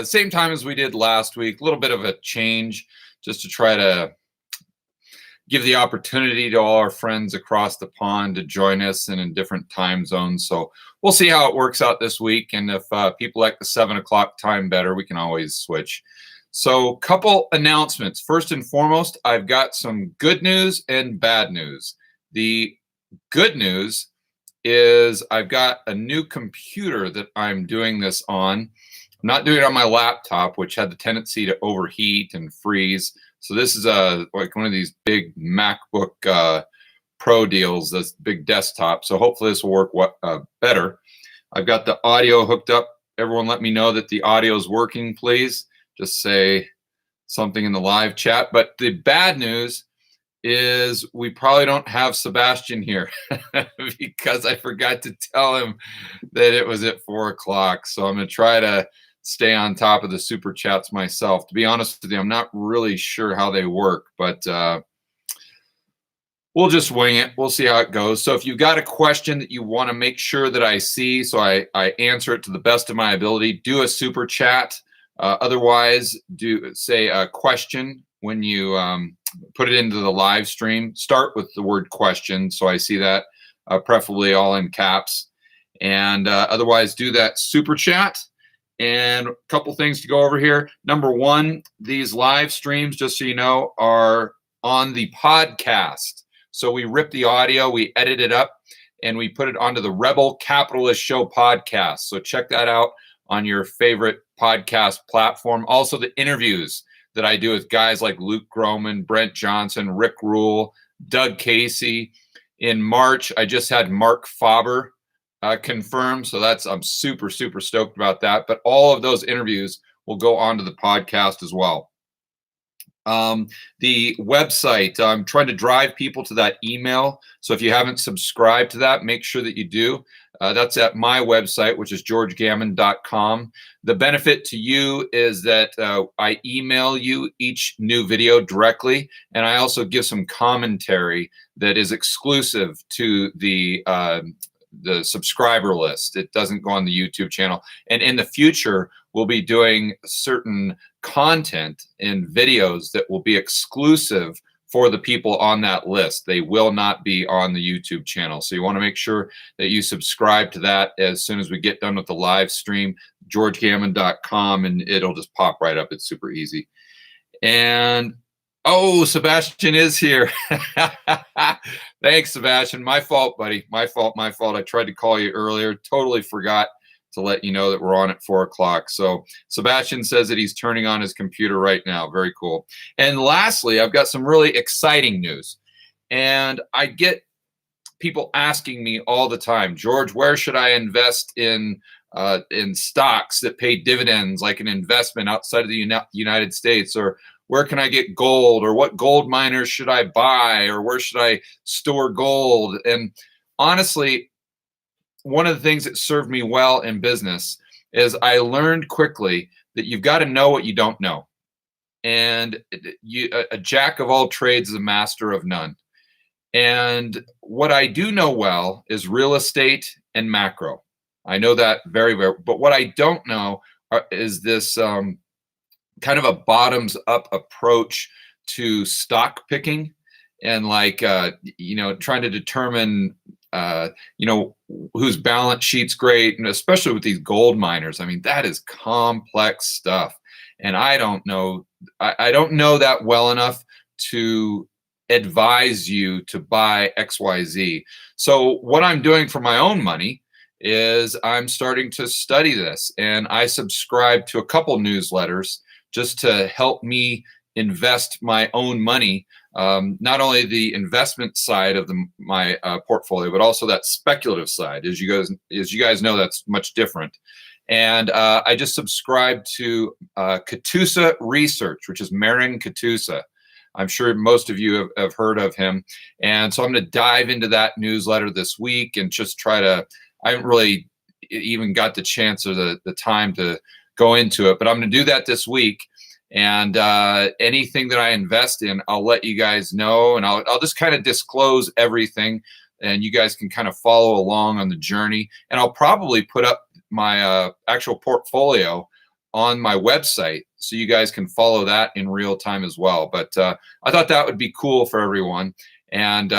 Same time as we did last week, a little bit of a change just to try to give the opportunity to all our friends across the pond to join us and in different time zones. So we'll see how it works out this week. And if people like the 7 o'clock time better, we can always switch. So couple announcements. First and foremost, I've got some good news and bad news. The good news is I've got a new computer that I'm doing this on. I'm not doing it on my laptop, which had the tendency to overheat and freeze. So this is like one of these big MacBook Pro deals, this big desktop. So hopefully this will work better. I've got the audio hooked up. Everyone let me know that the audio is working, please. Just say something in the live chat. But the bad news is we probably don't have Sebastian here because I forgot to tell him that it was at 4 o'clock. So I'm going to try to stay on top of the super chats myself. To be honest with you, I'm not really sure how they work, but we'll just wing it. We'll see how it goes. So if you've got a question that you want to make sure that I see, so I answer it to the best of my ability, do a super chat. Otherwise, do say a question when you put it into the live stream. Start with the word question, so I see that, preferably all in caps. And otherwise, do that super chat. And a couple things to go over here. Number one, these live streams, just so you know, are on the podcast. So we rip the audio, we edit it up, and we put it onto the Rebel Capitalist Show podcast. So check that out on your favorite podcast platform. Also, the interviews that I do with guys like Luke Groman, Brent Johnson, Rick Rule, Doug Casey. In March, I just had Mark Faber confirmed. So I'm super, super stoked about that. But all of those interviews will go onto the podcast as well. The website, I'm trying to drive people to that email. So if you haven't subscribed to that, make sure that you do. That's at my website, which is georgegammon.com. The benefit to you is that I email you each new video directly, and I also give some commentary that is exclusive to the subscriber list. It doesn't go on the YouTube channel. And in the future, we'll be doing certain content in videos that will be exclusive for the people on that list. They will not be on the YouTube channel. So you want to make sure that you subscribe to that as soon as we get done with the live stream, georgegammon.com, and it'll just pop right up. It's super easy. And oh, Sebastian is here. Thanks, Sebastian. My fault, buddy. My fault. I tried to call you earlier. Totally forgot to let you know that we're on at 4 o'clock. So Sebastian says that he's turning on his computer right now. Very cool. And lastly, I've got some really exciting news. And I get people asking me all the time, George, where should I invest in stocks that pay dividends, like an investment outside of the United States? Or where can I get gold? Or what gold miners should I buy? Or where should I store gold? And honestly, one of the things that served me well in business is I learned quickly that you've got to know what you don't know. And a jack of all trades is a master of none. And what I do know well is real estate and macro. I know that very well. But what I don't know is this kind of a bottoms up approach to stock picking and trying to determine whose balance sheet's great, and especially with these gold miners. I mean, that is complex stuff. And I don't know that well enough to advise you to buy XYZ. So what I'm doing for my own money is I'm starting to study this, and I subscribe to a couple newsletters just to help me invest my own money, not only the investment side of my portfolio, but also that speculative side. As you guys know, that's much different. And I just subscribed to Katusa Research, which is Marin Katusa. I'm sure most of you have heard of him. And so I'm going to dive into that newsletter this week and just try to, I haven't really even got the chance or the time to go into it, but I'm going to do that this week. And anything that I invest in, I'll let you guys know, and I'll just kind of disclose everything, and you guys can kind of follow along on the journey. And I'll probably put up my actual portfolio on my website, so you guys can follow that in real time as well. But I thought that would be cool for everyone. And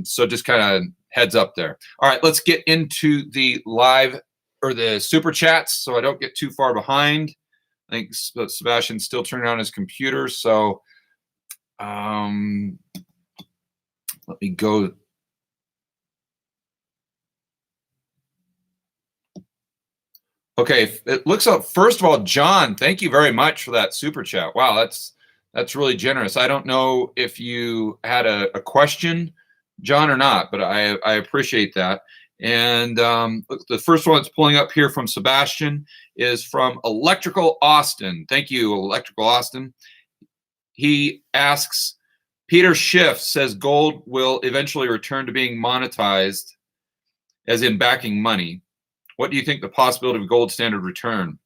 so just kind of heads up there. All right, let's get into the live or the super chats so I don't get too far behind. I think Sebastian's still turning on his computer. So let me go. Okay, it looks like, first of all, John, thank you very much for that super chat. Wow, that's really generous. I don't know if you had a question, John, or not, but I appreciate that. And the first one that's pulling up here from Sebastian is from Electrical Austin. Thank you, Electrical Austin. He asks, Peter Schiff says gold will eventually return to being monetized, as in backing money. What do you think the possibility of gold standard return?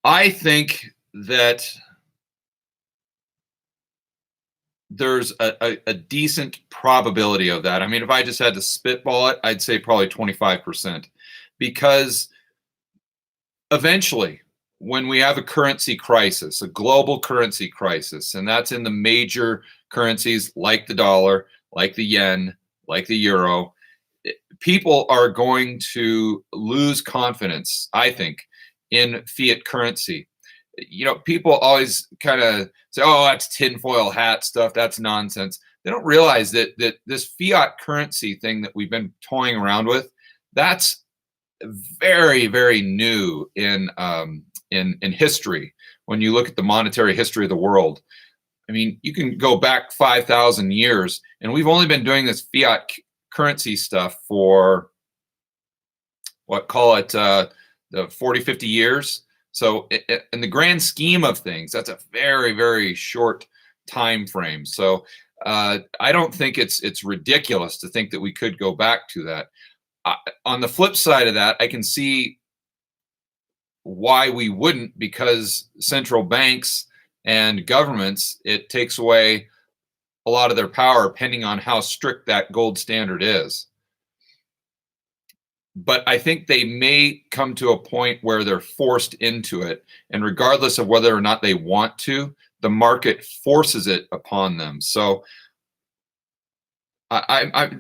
I think that there's a decent probability of that. I mean, if I just had to spitball it, I'd say probably 25%, because eventually when we have a currency crisis, a global currency crisis, and that's in the major currencies like the dollar, like the yen, like the euro, people are going to lose confidence, I think, in fiat currency. You know, people always kind of say, oh, that's tinfoil hat stuff. That's nonsense. They don't realize that this fiat currency thing that we've been toying around with, that's very, very new in history. When you look at the monetary history of the world, I mean, you can go back 5,000 years, and we've only been doing this fiat currency stuff for the 40, 50 years. So in the grand scheme of things, that's a very, very short time frame. So I don't think it's ridiculous to think that we could go back to that. On the flip side of that, I can see why we wouldn't, because central banks and governments, it takes away a lot of their power depending on how strict that gold standard is. But I think they may come to a point where they're forced into it, and regardless of whether or not they want to, the market forces it upon them. So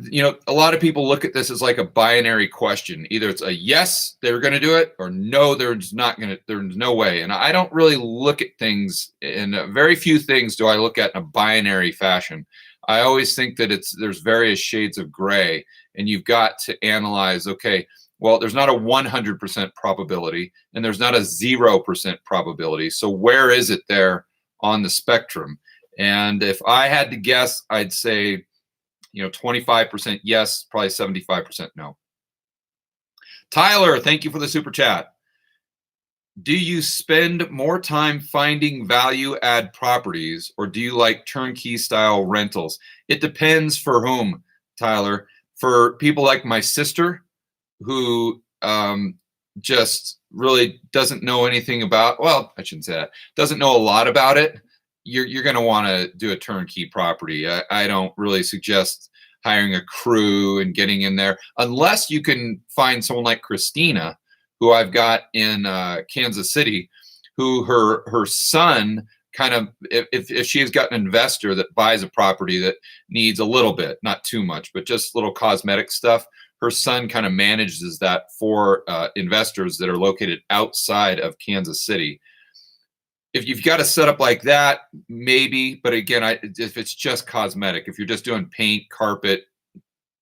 you know, a lot of people look at this as like a binary question. Either it's a yes, they were going to do it, or no, there's no way. And I don't really look at things in very few things do I look at in a binary fashion. I always think that there's various shades of gray, and you've got to analyze, okay, well, there's not a 100% probability and there's not a 0% probability. So where is it there on the spectrum? And if I had to guess, I'd say, you know, 25% yes, probably 75% no. Tyler, thank you for the super chat. Do you spend more time finding value add properties, or do you like turnkey style rentals? It depends for whom, Tyler. For people like my sister, who just really doesn't know anything about, well, I shouldn't say that, doesn't know a lot about it, you're going to want to do a turnkey property. I don't really suggest hiring a crew and getting in there, unless you can find someone like Christina, who I've got in Kansas City, who her son kind of, if she's got an investor that buys a property that needs a little bit, not too much, but just little cosmetic stuff, her son kind of manages that for investors that are located outside of Kansas City. If you've got a setup like that, maybe, but again, if it's just cosmetic, if you're just doing paint, carpet,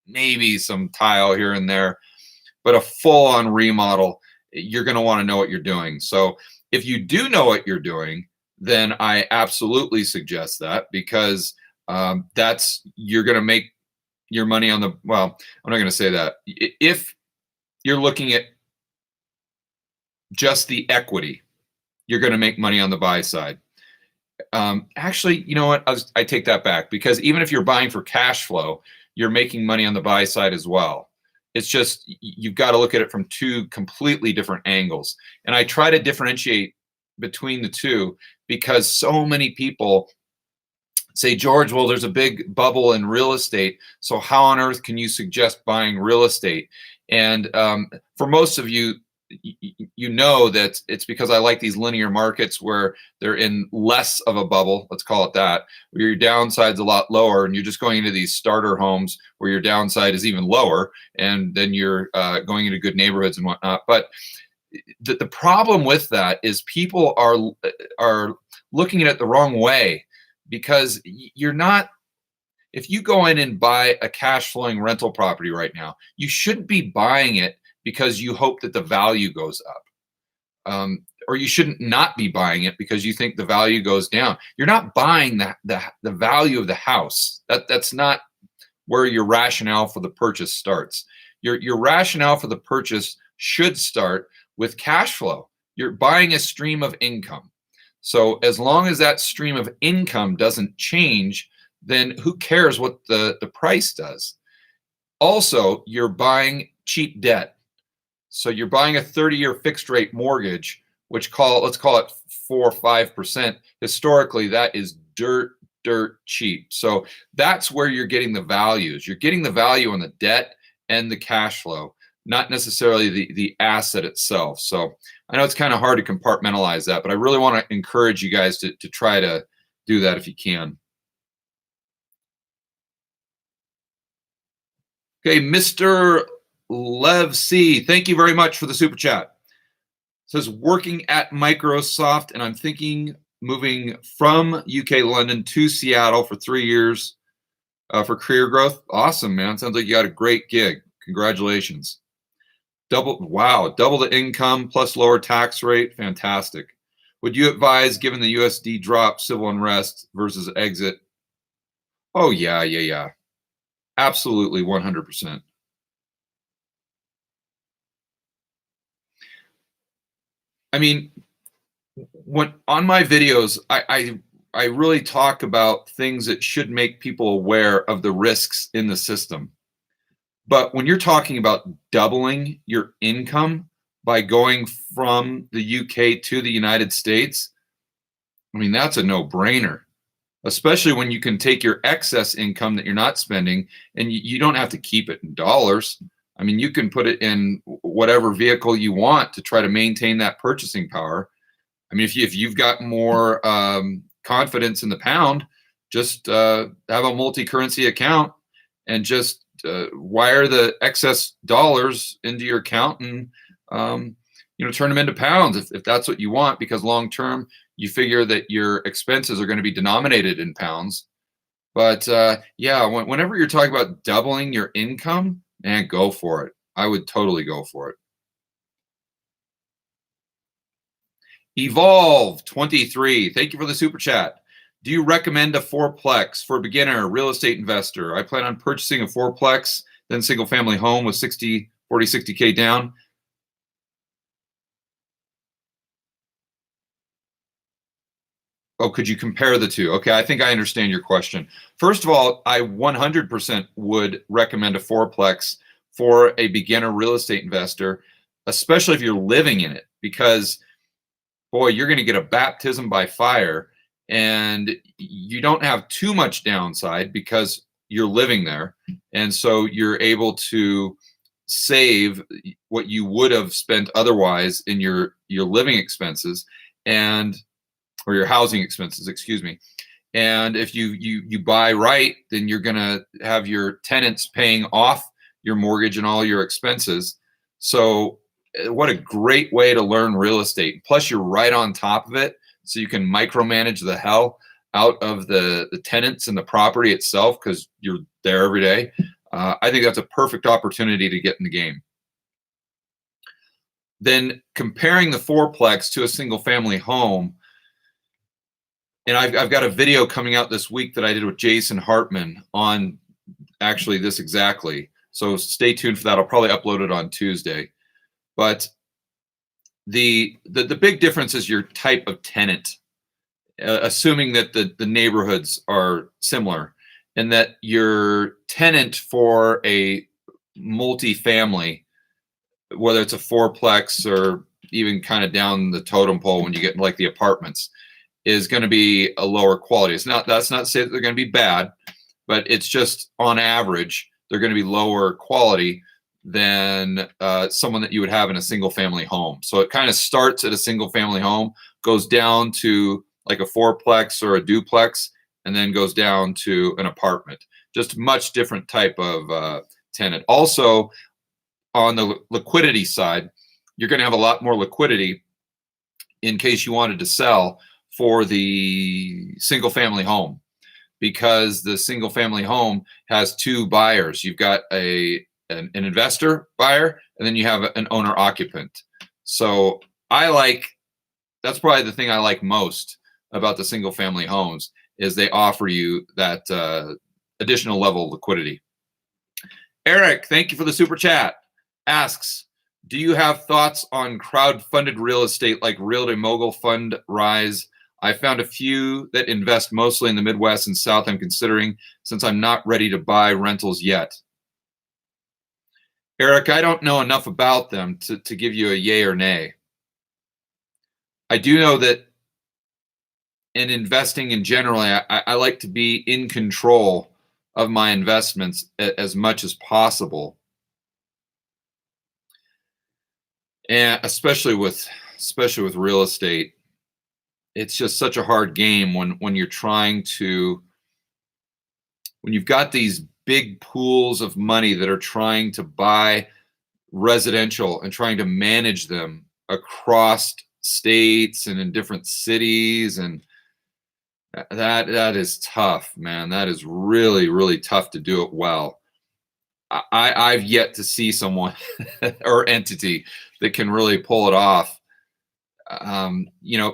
maybe some tile here and there, but a full-on remodel, you're going to want to know what you're doing. So if you do know what you're doing, then I absolutely suggest that, because you're going to make your money on the, well, I'm not going to say that. If you're looking at just the equity, you're going to make money on the buy side. Actually, you know what? I take that back, because even if you're buying for cash flow, you're making money on the buy side as well. It's just, you've got to look at it from two completely different angles. And I try to differentiate between the two, because so many people say, George, well, there's a big bubble in real estate, so how on earth can you suggest buying real estate? And for most of you, you know that it's because I like these linear markets where they're in less of a bubble, let's call it that, where your downside's a lot lower, and you're just going into these starter homes where your downside is even lower, and then you're going into good neighborhoods and whatnot. But the problem with that is people are looking at it the wrong way, because you're not. If you go in and buy a cash flowing rental property right now, you shouldn't be buying it because you hope that the value goes up. Or you shouldn't not be buying it because you think the value goes down. You're not buying the value of the house. That's not where your rationale for the purchase starts. Your rationale for the purchase should start with cash flow. You're buying a stream of income. So as long as that stream of income doesn't change, then who cares what the price does? Also, you're buying cheap debt. So you're buying a 30-year fixed rate mortgage, let's call it 4 or 5%. Historically, that is dirt cheap. So that's where you're getting the values. You're getting the value on the debt and the cash flow, not necessarily the asset itself. So I know it's kind of hard to compartmentalize that, but I really want to encourage you guys to try to do that if you can. Okay, Mr. Lev C, thank you very much for the super chat. It says, working at Microsoft, and I'm thinking moving from UK London to Seattle for 3 years for career growth. Awesome, man. Sounds like you got a great gig. Congratulations. Double the income plus lower tax rate. Fantastic. Would you advise, given the USD drop, civil unrest versus exit? Oh, yeah. Absolutely, 100%. I mean, when on my videos, I really talk about things that should make people aware of the risks in the system. But when you're talking about doubling your income by going from the UK to the United States, I mean, that's a no-brainer, especially when you can take your excess income that you're not spending, and you don't have to keep it in dollars. I mean, you can put it in whatever vehicle you want to try to maintain that purchasing power. I mean, if you've got more confidence in the pound, just have a multi-currency account and just wire the excess dollars into your account and turn them into pounds if that's what you want, because long term you figure that your expenses are going to be denominated in pounds. But whenever you're talking about doubling your income, man, go for it. I would totally go for it. Evolve 23, thank you for the super chat. Do you recommend a fourplex for a beginner real estate investor? I plan on purchasing a fourplex, then single family home with 60K down. Oh, could you compare the two? Okay, I think I understand your question. First of all, I 100% would recommend a fourplex for a beginner real estate investor, especially if you're living in it, because boy, you're going to get a baptism by fire, and you don't have too much downside because you're living there. And so you're able to save what you would have spent otherwise in your living expenses or your housing expenses, excuse me. And if you buy right, then you're going to have your tenants paying off your mortgage and all your expenses. So what a great way to learn real estate. Plus, you're right on top of it, so you can micromanage the hell out of the tenants and the property itself because you're there every day. I think that's a perfect opportunity to get in the game. Then comparing the fourplex to a single family home, and I've got a video coming out this week that I did with Jason Hartman on actually this exactly. So stay tuned for that. I'll probably upload it on Tuesday. But the big difference is your type of tenant, assuming that the neighborhoods are similar, and that your tenant for a multifamily, whether it's a fourplex or even kind of down the totem pole when you get like the apartments, is going to be a lower quality. That's not to say that they're going to be bad, but it's just on average they're going to be lower quality than someone that you would have in a single family home. So it kind of starts at a single family home, goes down to like a fourplex or a duplex, and then goes down to an apartment. Just much different type of tenant. Also, on the liquidity side, you're going to have a lot more liquidity in case you wanted to sell for the single family home, because the single family home has two buyers. You've got an investor buyer, and then you have an owner occupant. So that's probably the thing I like most about the single family homes, is they offer you that additional level of liquidity. Eric, thank you for the super chat. Asks, do you have thoughts on crowd-funded real estate like Realty Mogul Fund Rise? I found a few that invest mostly in the Midwest and South I'm considering, since I'm not ready to buy rentals yet. Eric, I don't know enough about them to give you a yay or nay. I do know that in investing in general, I like to be in control of my investments as much as possible. And especially with real estate, it's just such a hard game when you're trying to, when you've got these big pools of money that are trying to buy residential and trying to manage them across states and in different cities, and that is tough, man. That is really, really tough to do it well. I've yet to see someone or entity that can really pull it off.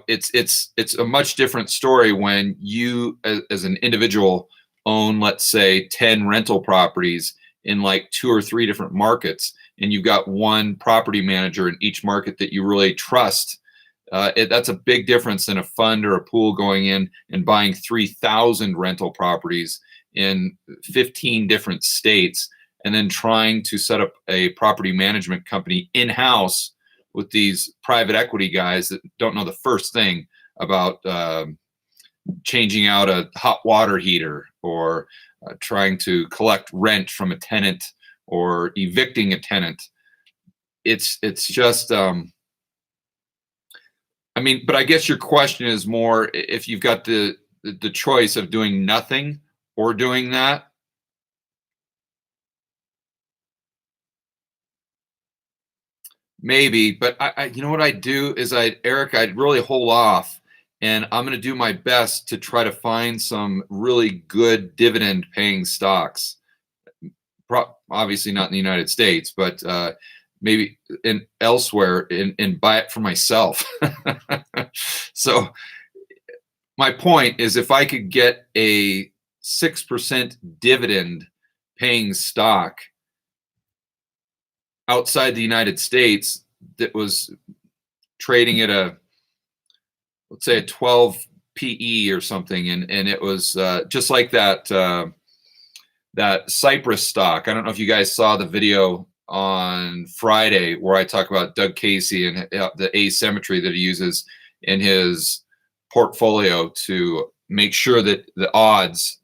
It's a much different story when you, as an individual, own, let's say, 10 rental properties in like 2 or 3 different markets, and you've got one property manager in each market that you really trust. That's a big difference than a fund or a pool going in and buying 3,000 rental properties in 15 different states, and then trying to set up a property management company in-house with these private equity guys that don't know the first thing about changing out a hot water heater, or trying to collect rent from a tenant, or evicting a tenant. It's just, but I guess your question is more if you've got the choice of doing nothing or doing that. Maybe, but I you know what I do is Eric, I'd really hold off, and I'm going to do my best to try to find some really good dividend paying stocks. Obviously not in the United States, but maybe elsewhere, and buy it for myself. So my point is, if I could get a 6% dividend paying stock outside the United States that was trading at let's say a 12 PE or something, and it was just like that Cypress stock. I don't know if you guys saw the video on Friday where I talk about Doug Casey and the asymmetry that he uses in his portfolio to make sure that the odds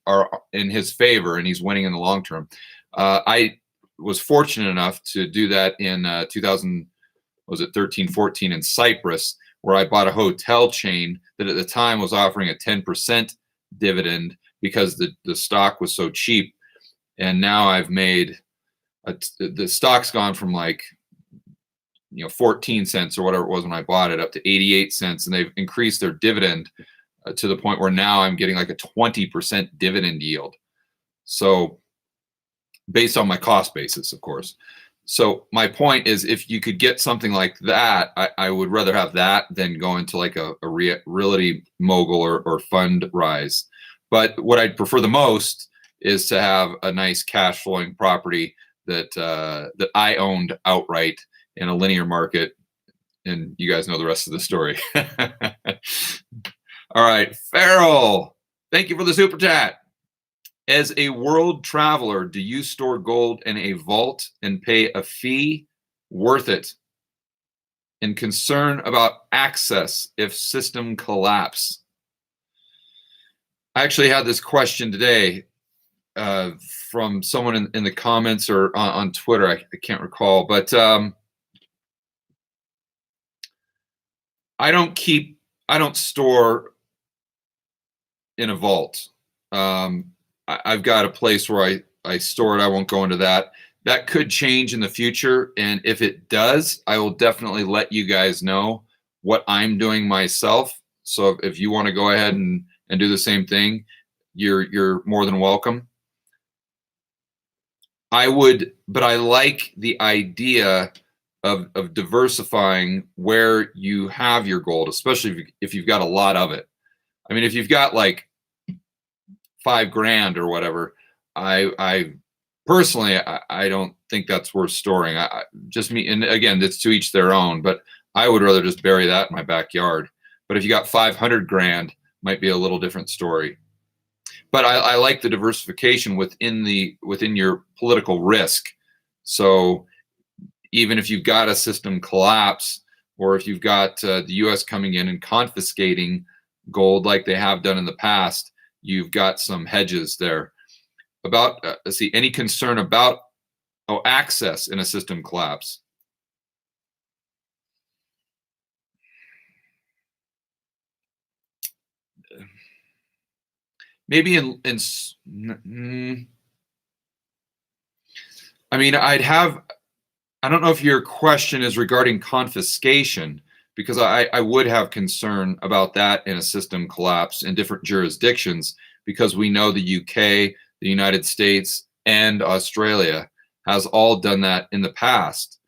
are in his favor and he's winning in the long term. I was fortunate enough to do that in 2013, 14 in Cyprus, where I bought a hotel chain that at the time was offering a 10% dividend because the stock was so cheap. And now I've made the stock's gone from 14 cents or whatever it was when I bought it up to 88 cents, and they've increased their dividend to the point where now I'm getting like a 20% dividend yield. So based on my cost basis, of course. So my point is, if you could get something like that, I would rather have that than go into like a Realty Mogul or Fund Rise. But what I'd prefer the most is to have a nice cash flowing property that I owned outright in a linear market. And you guys know the rest of the story. All right, Farrell, thank you for the super chat. As a world traveler, do you store gold in a vault and pay a fee? Worth it? And concern about access if system collapse. I actually had this question today. from someone in the comments or on Twitter. I can't recall, but I don't store in a vault. I've got a place where I store it. I won't go into that. That could change in the future. And if it does, I will definitely let you guys know what I'm doing myself. So if you want to go ahead and do the same thing, you're more than welcome. But I like the idea of diversifying where you have your gold, especially if you've got a lot of it. I mean, if you've got like $5,000 or whatever, I personally, I don't think that's worth storing. Just me, and again, that's to each their own, but I would rather just bury that in my backyard. But if you got 500 grand, might be a little different story. But I like the diversification within your political risk. So even if you've got a system collapse, or if you've got the U.S. coming in and confiscating gold like they have done in the past, you've got some hedges there. About let's see, any concern about access in a system collapse? Maybe I mean, I don't know if your question is regarding confiscation, because I would have concern about that in a system collapse in different jurisdictions, because we know the UK, the United States, and Australia has all done that in the past.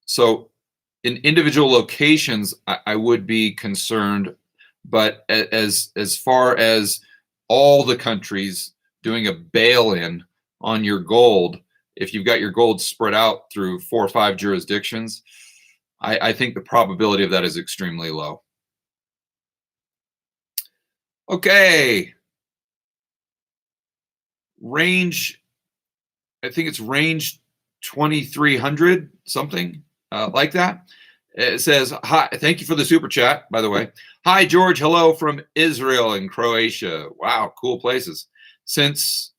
So in individual locations, I would be concerned, but as far as all the countries doing a bail-in on your gold, if you've got your gold spread out through 4 or 5 jurisdictions, I think the probability of that is extremely low. Okay. Range, I think it's range 2300, something like that. It says, hi, thank you for the super chat, by the way. Hi, George. Hello from Israel and Croatia. Wow, cool places. See,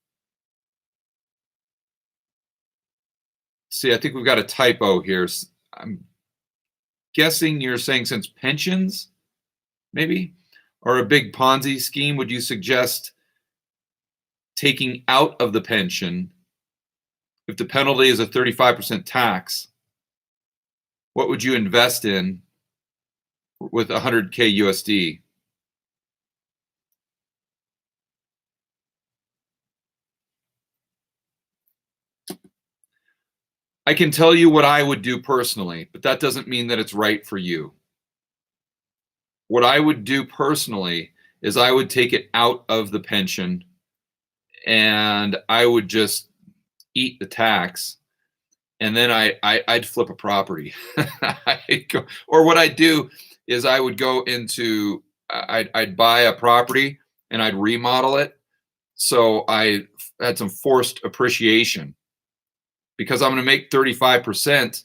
I think we've got a typo here. I'm guessing you're saying since pensions, maybe, or a big Ponzi scheme, would you suggest taking out of the pension if the penalty is a 35% tax? What would you invest in with 100K USD? I can tell you what I would do personally, but that doesn't mean that it's right for you. What I would do personally is I would take it out of the pension and I would just eat the tax. And then I'd flip a property. Or what I'd do is I would go into, I'd buy a property and I'd remodel it. So I had some forced appreciation, because I'm going to make 35%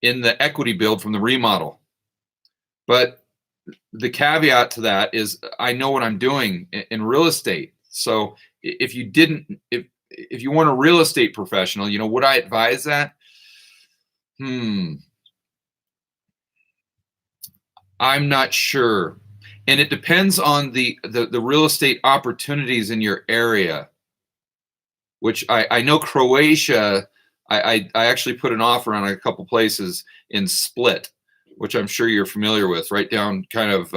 in the equity build from the remodel. But the caveat to that is I know what I'm doing in real estate. So if you want a real estate professional, would I advise that? I'm not sure. And it depends on the real estate opportunities in your area, which I know Croatia, I actually put an offer on a couple places in Split, which I'm sure you're familiar with, right down kind of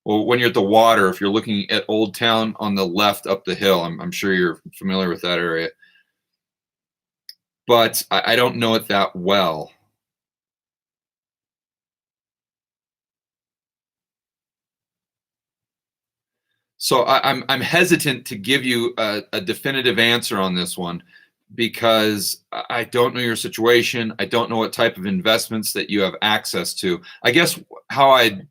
when you're at the water, if you're looking at Old Town on the left up the hill, I'm sure you're familiar with that area. But I don't know it that well. So I'm hesitant to give you a definitive answer on this one, because I don't know your situation. I don't know what type of investments that you have access to. I guess how I'd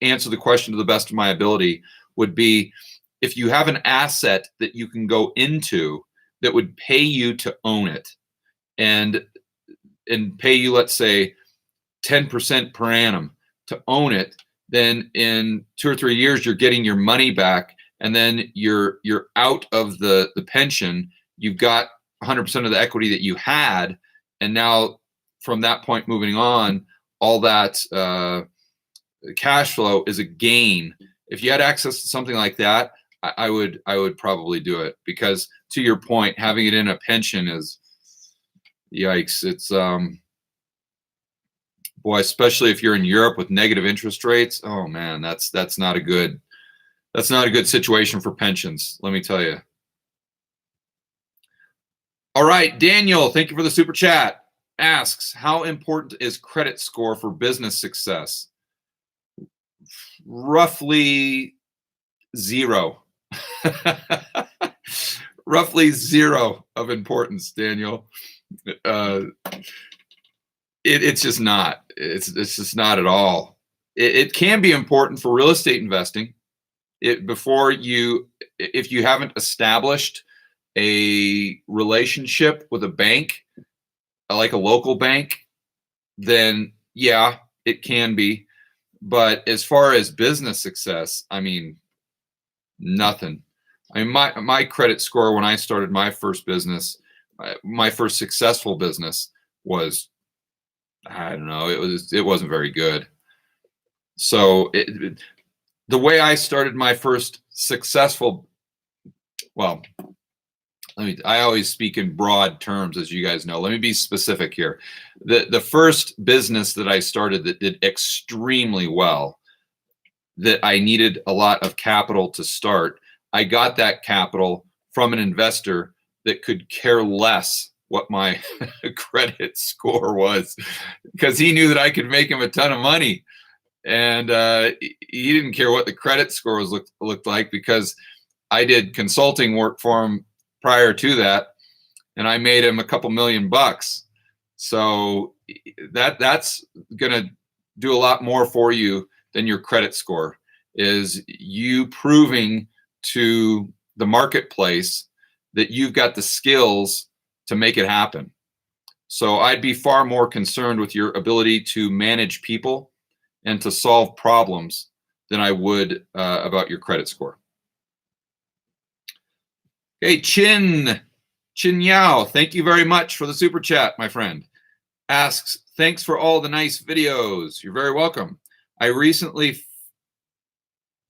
answer the question to the best of my ability would be, if you have an asset that you can go into that would pay you to own it, and pay you, let's say, 10% per annum to own it, then in 2 or 3 years you're getting your money back and then you're out of the pension, you've got 100% of the equity that you had, and now from that point moving on, all that cash flow is a gain. If you had access to something like that, I would probably do it, because to your point, having it in a pension is, yikes. It's boy, especially if you're in Europe with negative interest rates. Oh man, that's not a good situation for pensions, let me tell you. All right, Daniel, thank you for the super chat. Asks, how important is credit score for business success? Roughly zero. Roughly zero of importance, Daniel. It's just not. It's just not at all. It can be important for real estate investing. If you haven't established a relationship with a bank, like a local bank, then yeah, it can be. But as far as business success, I mean, nothing. I mean, my credit score when I started my first business, my first successful business was, I don't know, it wasn't very good. So the way I started my first successful, well, I always speak in broad terms, as you guys know. Let me be specific here. The first business that I started that did extremely well, that I needed a lot of capital to start, I got that capital from an investor that could care less what my credit score was, because he knew that I could make him a ton of money. And he didn't care what the credit scores looked like, because I did consulting work for him prior to that, and I made him a couple $1,000,000. So that's gonna do a lot more for you than your credit score, is you proving to the marketplace that you've got the skills to make it happen. So I'd be far more concerned with your ability to manage people and to solve problems than I would about your credit score. Hey, Chin Yao, thank you very much for the super chat, my friend. Asks, thanks for all the nice videos. You're very welcome. I recently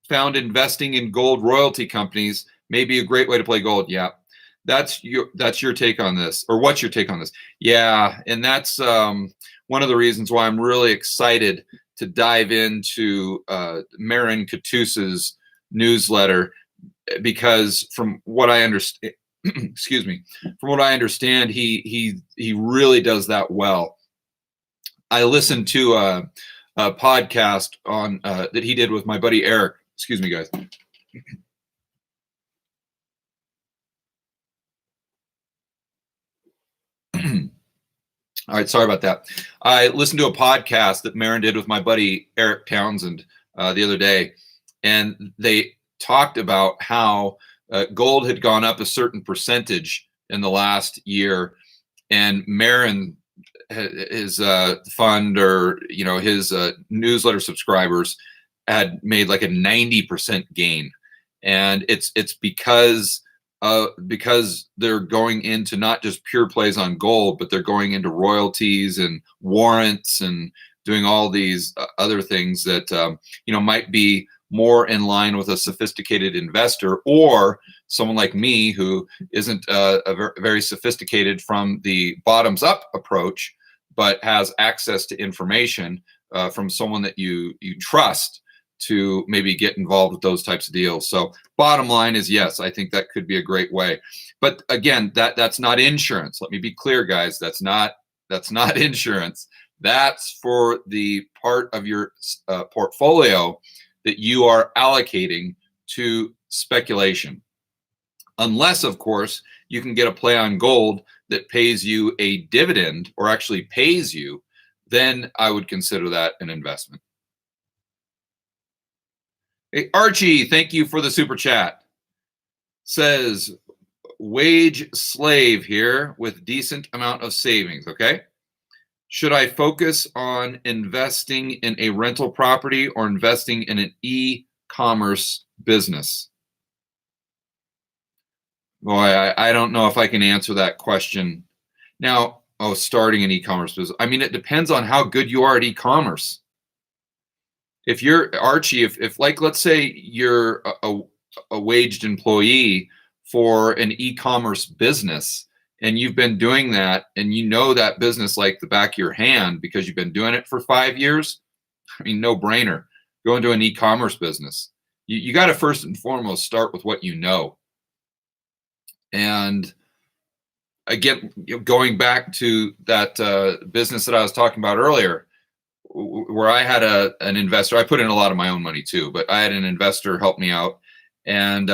found investing in gold royalty companies may be a great way to play gold. Yeah, that's your take on this, or what's your take on this? Yeah, and that's one of the reasons why I'm really excited to dive into Marin Katusa's newsletter, because from what I understand, excuse me, from what I understand, he really does that well. I listened to a podcast on that he did with my buddy Eric. Excuse me, guys. All right, sorry about that. I listened to a podcast that Marin did with my buddy Eric Townsend the other day, and they talked about how gold had gone up a certain percentage in the last year, and Marin, his fund, or his newsletter subscribers had made like a 90% gain, and it's because they're going into not just pure plays on gold, but they're going into royalties and warrants and doing all these other things that might be more in line with a sophisticated investor, or someone like me who isn't very sophisticated from the bottoms up approach, but has access to information from someone that you trust to maybe get involved with those types of deals. So bottom line is, yes, I think that could be a great way. But again, that's not insurance. Let me be clear, guys. That's not insurance. That's for the part of your portfolio that you are allocating to speculation. Unless, of course, you can get a play on gold that pays you a dividend, or actually pays you, then I would consider that an investment. Hey, Archie, thank you for the super chat. Says, wage slave here with decent amount of savings, okay? Should I focus on investing in a rental property or investing in an e-commerce business? Boy, I don't know if I can answer that question. Now, oh, starting an e-commerce business. I mean, it depends on how good you are at e-commerce. If you're Archie, if like let's say you're a waged employee for an e-commerce business and you've been doing that and you know that business like the back of your hand because you've been doing it for 5 years, I mean, no brainer. Go into an e-commerce business. You got to first and foremost start with what you know. And again, going back to that business that I was talking about earlier, where I had an investor. I put in a lot of my own money too, but I had an investor help me out. And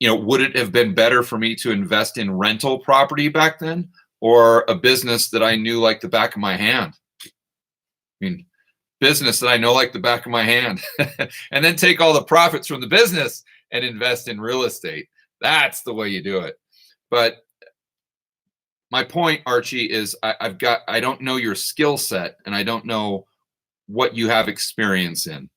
would it have been better for me to invest in rental property back then, or a business that I knew like the back of my hand? I mean, business that I know like the back of my hand, and then take all the profits from the business and invest in real estate. That's the way you do it. But my point, Archie, is I don't know your skill set and I don't know what you have experience in.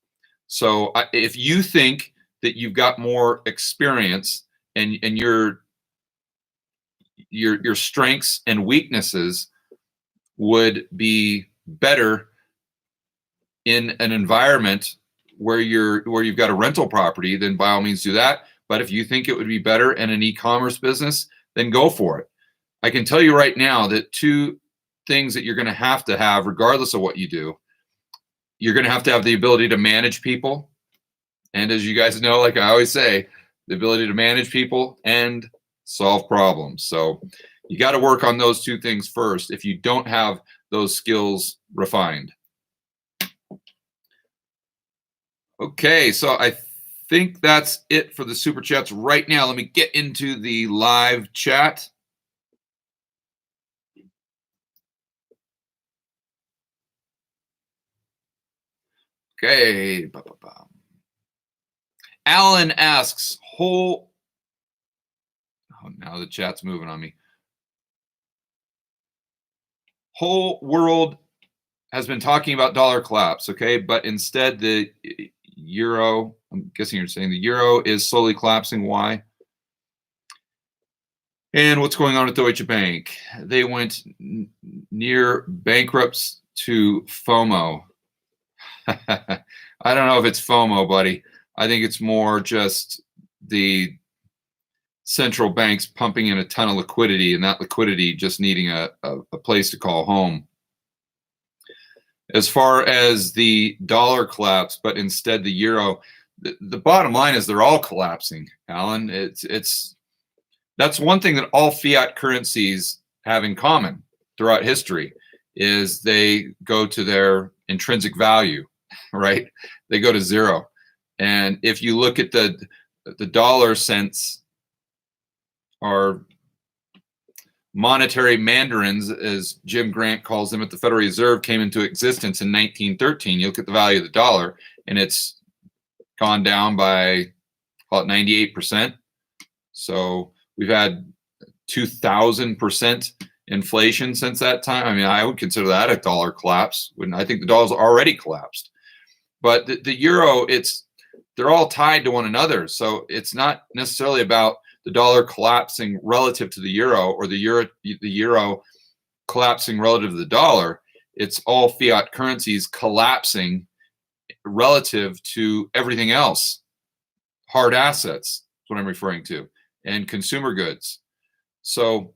So if you think that you've got more experience and your strengths and weaknesses would be better in an environment where you've got a rental property, then by all means do that. But if you think it would be better in an e-commerce business, then go for it. I can tell you right now that two things that you're going to have, regardless of what you do, you're going to have the ability to manage people. And as you guys know, like I always say, the ability to manage people and solve problems. So you got to work on those two things first if you don't have those skills refined. Okay, so I think that's it for the super chats right now. Let me get into the live chat. Okay. Alan asks, oh, now the chat's moving on me. Whole world has been talking about dollar collapse, okay? But instead the euro, I'm guessing you're saying the euro is slowly collapsing. Why? And what's going on at Deutsche Bank? They went near bankrupts to FOMO. I don't know if it's FOMO, buddy. I think it's more just the central banks pumping in a ton of liquidity, and that liquidity just needing a place to call home. As far as the dollar collapse, but instead the euro, the bottom line is they're all collapsing, Alan. That's one thing that all fiat currencies have in common throughout history is they go to their intrinsic value, right? They go to zero. And if you look at the dollar cents, or monetary mandarins, as Jim Grant calls them at the Federal Reserve, came into existence in 1913. You look at the value of the dollar, and it's gone down by, call it 98%. So we've had 2,000% inflation since that time. I mean, I would consider that a dollar collapse. I think the dollar's already collapsed. But the euro, they're all tied to one another. So it's not necessarily about the dollar collapsing relative to the euro, or the euro collapsing relative to the dollar. It's all fiat currencies collapsing relative to everything else. Hard assets, that's what I'm referring to, and consumer goods. So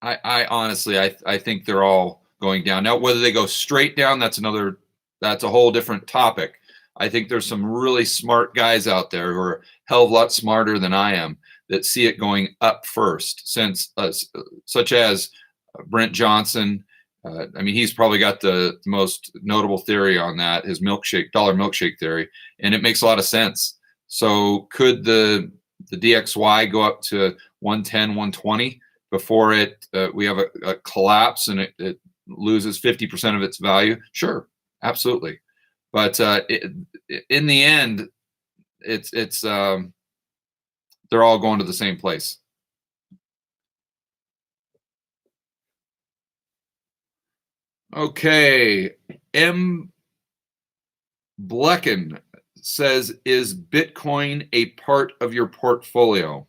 I honestly, I think they're all going down. Now, whether they go straight down, that's a whole different topic. I think there's some really smart guys out there who are a hell of a lot smarter than I am that see it going up first, such as Brent Johnson. I mean, he's probably got the most notable theory on that, his dollar milkshake theory, and it makes a lot of sense. So could the DXY go up to 110, 120 before we have a collapse and it loses 50% of its value? Sure, absolutely. But in the end, it's they're all going to the same place. Okay, M. Blecken says, "Is Bitcoin a part of your portfolio?"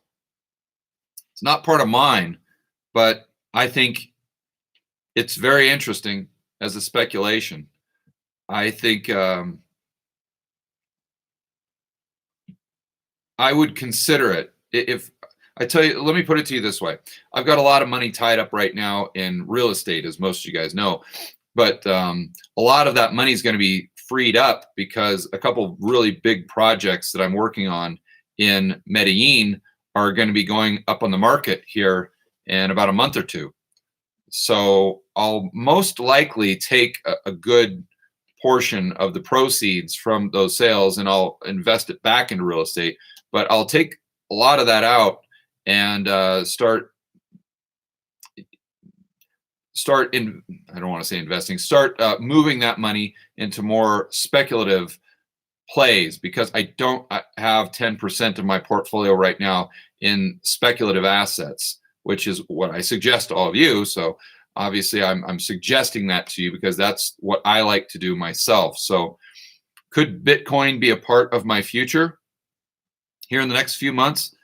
It's not part of mine, but I think it's very interesting as a speculation. I think I would consider it. If I tell you, let me put it to you this way. I've got a lot of money tied up right now in real estate, as most of you guys know, but a lot of that money is going to be freed up because a couple of really big projects that I'm working on in Medellin are going to be going up on the market here in about a month or two. So I'll most likely take a good portion of the proceeds from those sales and I'll invest it back into real estate. But I'll take a lot of that out and start in, I don't want to say investing, start moving that money into more speculative plays, because I don't have 10% of my portfolio right now in speculative assets, which is what I suggest to all of you. So obviously I'm suggesting that to you because that's what I like to do myself. So could Bitcoin be a part of my future here in the next few months?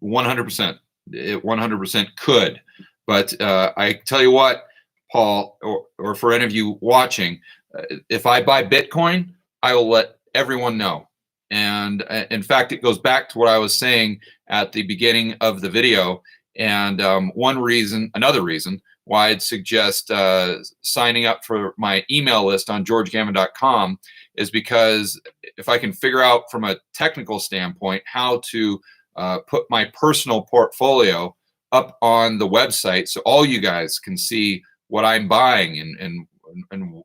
100%. It 100% could. But I tell you what, Paul, or for any of you watching, if I buy Bitcoin, I will let everyone know. And in fact, it goes back to what I was saying at the beginning of the video. And another reason why I'd suggest signing up for my email list on georgegammon.com is because if I can figure out from a technical standpoint how to put my personal portfolio up on the website so all you guys can see what I'm buying, and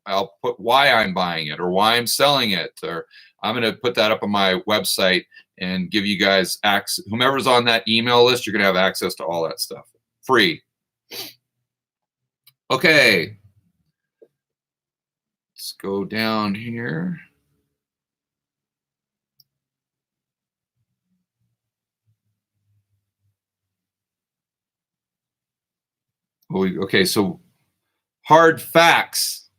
I'll put why I'm buying it or why I'm selling it, or I'm going to put that up on my website and give you guys access. Whomever's on that email list, you're going to have access to all that stuff free. Okay, let's go down here. Okay, so Hard Facts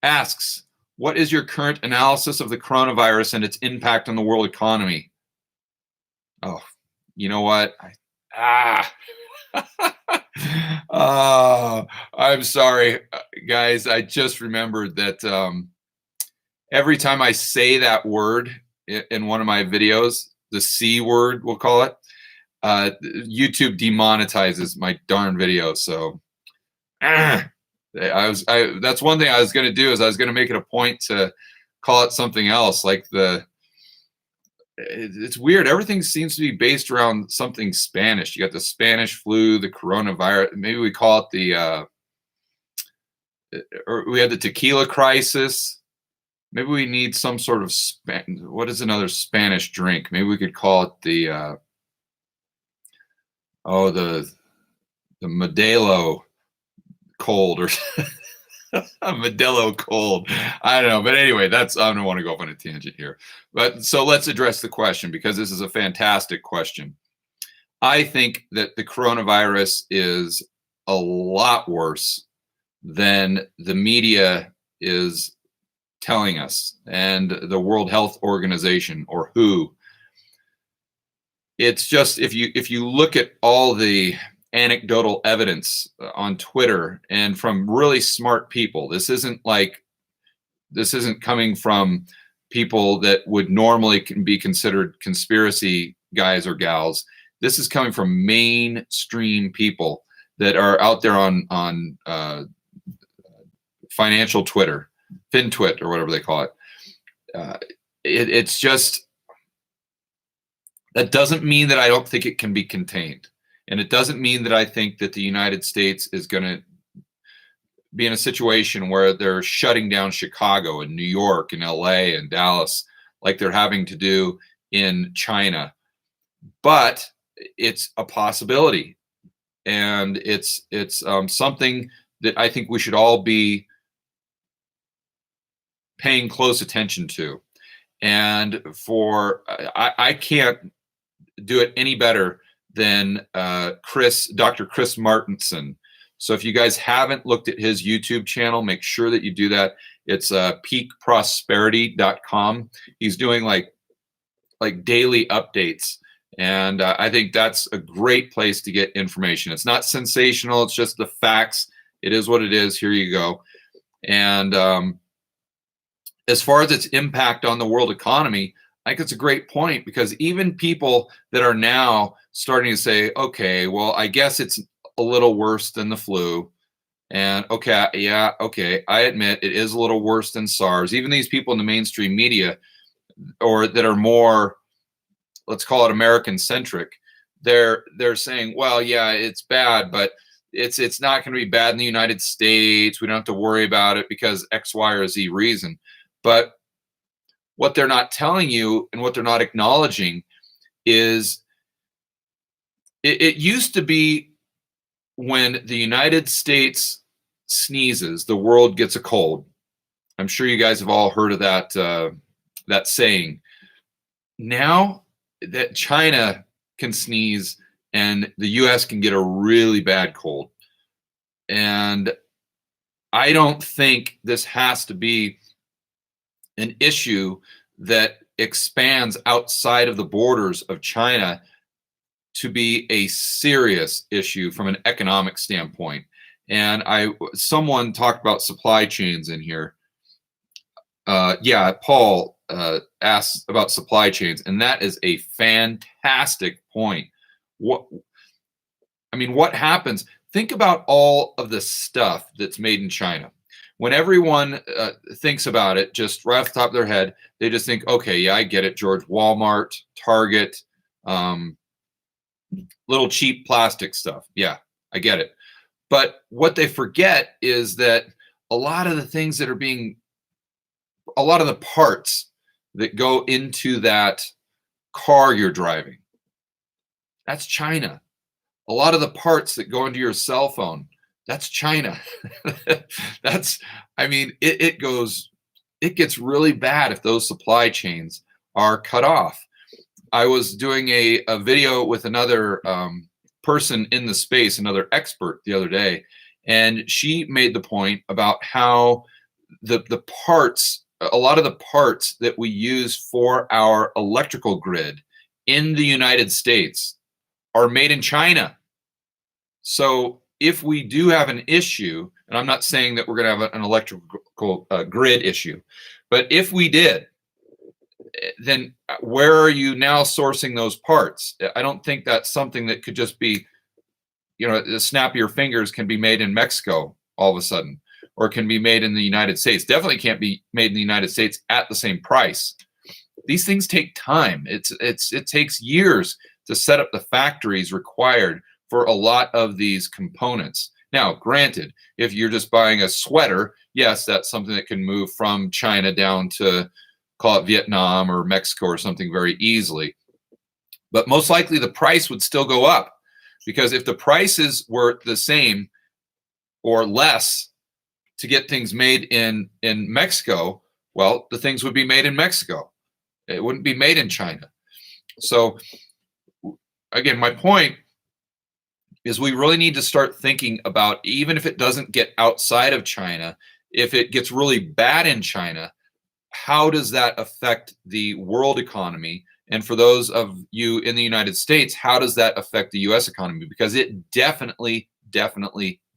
asks, what is your current analysis of the coronavirus and its impact on the world economy? Oh, you know what? I'm sorry, guys. I just remembered that every time I say that word in one of my videos, the C word, we'll call it, YouTube demonetizes my darn video. So that's one thing I was going to do, is I was going to make it a point to call it something else, like it's weird. Everything seems to be based around something Spanish. You got the Spanish flu, the coronavirus. Maybe we call it or we had the tequila crisis. Maybe we need some sort of what is another Spanish drink? Maybe we could call it the Modelo cold, or a Modelo cold. I don't know. But anyway, I don't want to go off on a tangent here. But so let's address the question, because this is a fantastic question. I think that the coronavirus is a lot worse than the media is telling us, and the World Health Organization, or WHO. It's just, if you look at all the anecdotal evidence on Twitter and from really smart people, this isn't coming from people that would normally be considered conspiracy guys or gals. This is coming from mainstream people that are out there on financial Twitter, FinTwit, or whatever they call it. It's just, that doesn't mean that I don't think it can be contained. And it doesn't mean that I think that the United States is going to be in a situation where they're shutting down Chicago and New York and LA and Dallas like they're having to do in China. But it's a possibility. And it's something that I think we should all be paying close attention to. And I can't do it any better than Dr. Chris Martenson. So if you guys haven't looked at his YouTube channel, make sure that you do that. It's peakprosperity.com. He's doing like daily updates, And I think that's a great place to get information. It's not sensational. It's just the facts. It is what it is. Here you go. And as far as its impact on the world economy, I think it's a great point, because even people that are now starting to say, okay, well, I guess it's a little worse than the flu. And okay, yeah, okay, I admit it is a little worse than SARS. Even these people in the mainstream media, or that are more, let's call it American centric, they're saying, well, yeah, it's bad, but it's not going to be bad in the United States. We don't have to worry about it because X, Y, or Z reason. But what they're not telling you and what they're not acknowledging is it used to be when the United States sneezes, the world gets a cold. I'm sure you guys have all heard of that saying. Now that China can sneeze and the US can get a really bad cold. And I don't think this has to be an issue that expands outside of the borders of China to be a serious issue from an economic standpoint. And someone talked about supply chains in here. Yeah, Paul asked about supply chains, and that is a fantastic point. What happens? Think about all of the stuff that's made in China. When everyone thinks about it, just right off the top of their head, they just think, okay, yeah, I get it, George. Walmart, Target, little cheap plastic stuff. Yeah, I get it. But what they forget is that a lot of the things that are a lot of the parts that go into that car you're driving, that's China. A lot of the parts that go into your cell phone, that's China. It gets really bad if those supply chains are cut off. I was doing a video with another person in the space, another expert the other day, and she made the point about how the parts, a lot of the parts that we use for our electrical grid in the United States are made in China. So if we do have an issue, and I'm not saying that we're going to have an electrical grid issue, but if we did, then where are you now sourcing those parts? I don't think that's something that could just be, the snap of your fingers can be made in Mexico all of a sudden, or can be made in the United States. Definitely can't be made in the United States at the same price. These things take time. It takes years to set up the factories required for a lot of these components. Now, granted, if you're just buying a sweater, yes, that's something that can move from China down to, call it Vietnam or Mexico or something, very easily. But most likely the price would still go up, because if the prices were the same or less to get things made in Mexico, well, the things would be made in Mexico. It wouldn't be made in China. So again, my point is we really need to start thinking about, even if it doesn't get outside of China, if it gets really bad in China, how does that affect the world economy? And for those of you in the United States, how does that affect the US economy? Because it definitely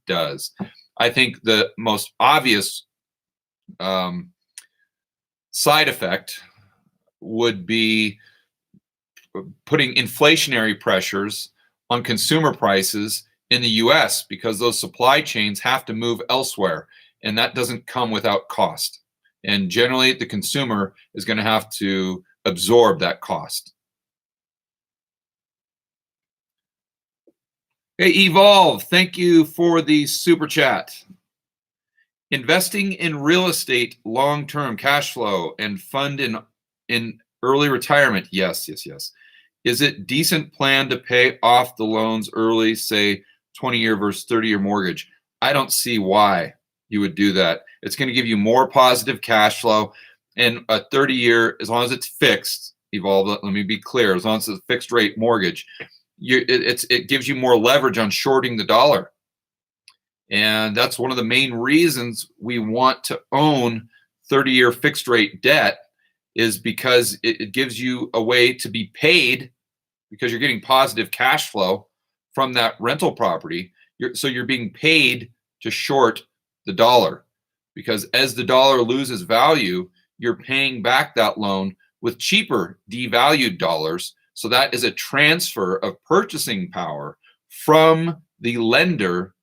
does. I think the most obvious side effect would be putting inflationary pressures on consumer prices in the US, because those supply chains have to move elsewhere, and that doesn't come without cost. And generally, the consumer is going to have to absorb that cost. Hey, Evolve, thank you for the super chat. Investing in real estate, long-term cash flow, and fund in early retirement. Yes. Is it decent plan to pay off the loans early, say 20-year versus 30-year mortgage? I don't see why you would do that. It's going to give you more positive cash flow. And a 30-year, as long as it's fixed, Evolve, let me be clear, as long as it's a fixed rate mortgage, it gives you more leverage on shorting the dollar. And that's one of the main reasons we want to own 30-year fixed rate debt, is because it gives you a way to be paid because you're getting positive cash flow from that rental property. So you're being paid to short the dollar, because as the dollar loses value, you're paying back that loan with cheaper devalued dollars. So that is a transfer of purchasing power from the lender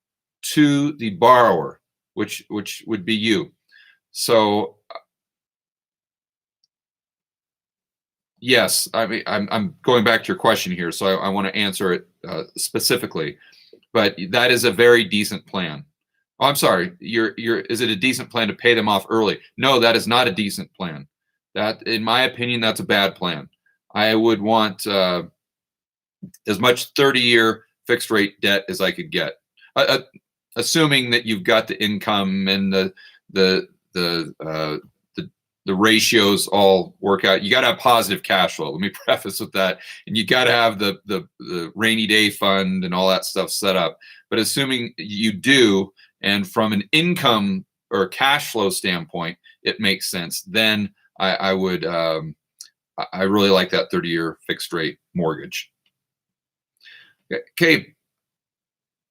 to the borrower, which would be you. So yes, I mean, I'm going back to your question here, so I want to answer it specifically. But that is a very decent plan. Oh, I'm sorry. Is it a decent plan to pay them off early? No, that is not a decent plan. That, in my opinion, that's a bad plan. I would want as much 30-year fixed rate debt as I could get, assuming that you've got the income and the ratios all work out. You got to have positive cash flow. Let me preface with that, and you got to have the rainy day fund and all that stuff set up. But assuming you do, and from an income or cash flow standpoint, it makes sense, then I would I really like that 30-year fixed rate mortgage. Okay,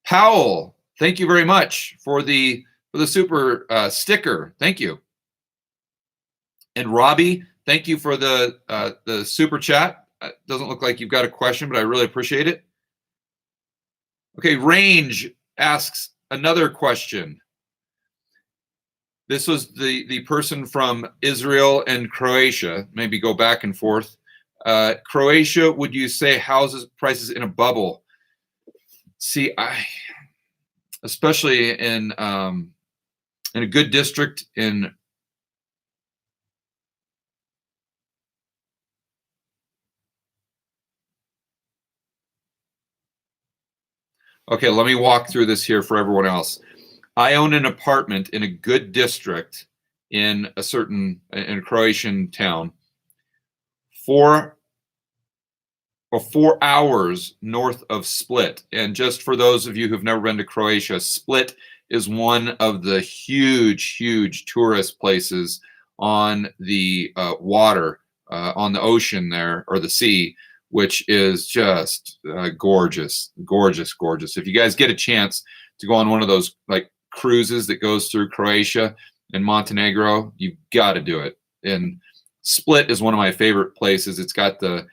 Powell, thank you very much for the super sticker. Thank you. And Robbie, thank you for the super chat. Doesn't look like you've got a question, but I really appreciate it. Okay, Range asks another question. This was the person from Israel and Croatia. Maybe go back and forth. Croatia, would you say houses prices in a bubble? See, especially in a good district in. Okay, let me walk through this here for everyone else. I own an apartment in a good district in a Croatian town, 4 hours north of Split. And just for those of you who've never been to Croatia, Split is one of the huge tourist places on the water, on the ocean there, or the sea, which is just gorgeous. If you guys get a chance to go on one of those like cruises that goes through Croatia and Montenegro, you've got to do it. And Split is one of my favorite places. It's got the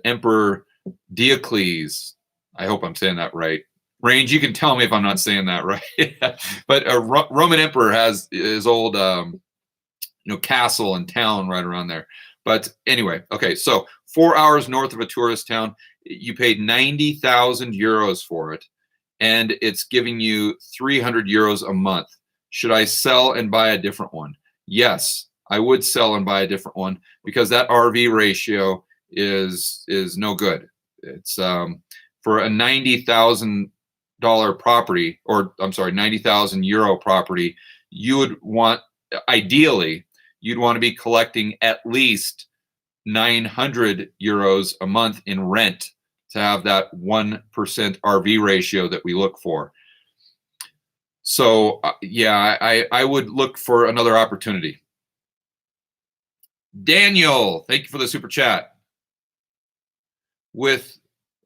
Emperor Diocles. I hope I'm saying that right. Range, you can tell me if I'm not saying that right. But a Roman emperor has his old castle and town right around there. But anyway, okay, so 4 hours north of a tourist town, you paid 90,000 euros for it, and it's giving you 300 euros a month. Should I sell and buy a different one? Yes, I would sell and buy a different one, because that RV ratio is no good. It's for a $90,000 property, or I'm sorry, 90,000 euro property, you would want, ideally, you'd want to be collecting at least 900 euros a month in rent to have that 1% RV ratio that we look for. So yeah, I would look for another opportunity. Daniel, thank you for the super chat. With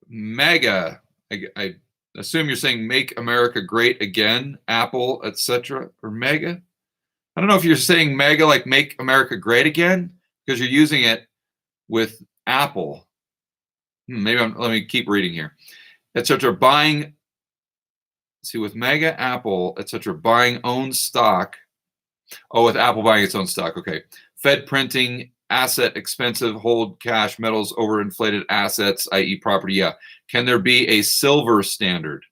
MEGA, I assume you're saying Make America Great Again, Apple, etc., or MEGA. I don't know if you're saying MEGA like Make America Great Again, because you're using it with Apple. Let me keep reading here. Etc. Buying, see, with MEGA, Apple, etc. Buying own stock. Oh, with Apple buying its own stock. Okay. Fed printing, asset expensive, hold cash, metals, overinflated assets, i.e. property. Yeah. Can there be a silver standard?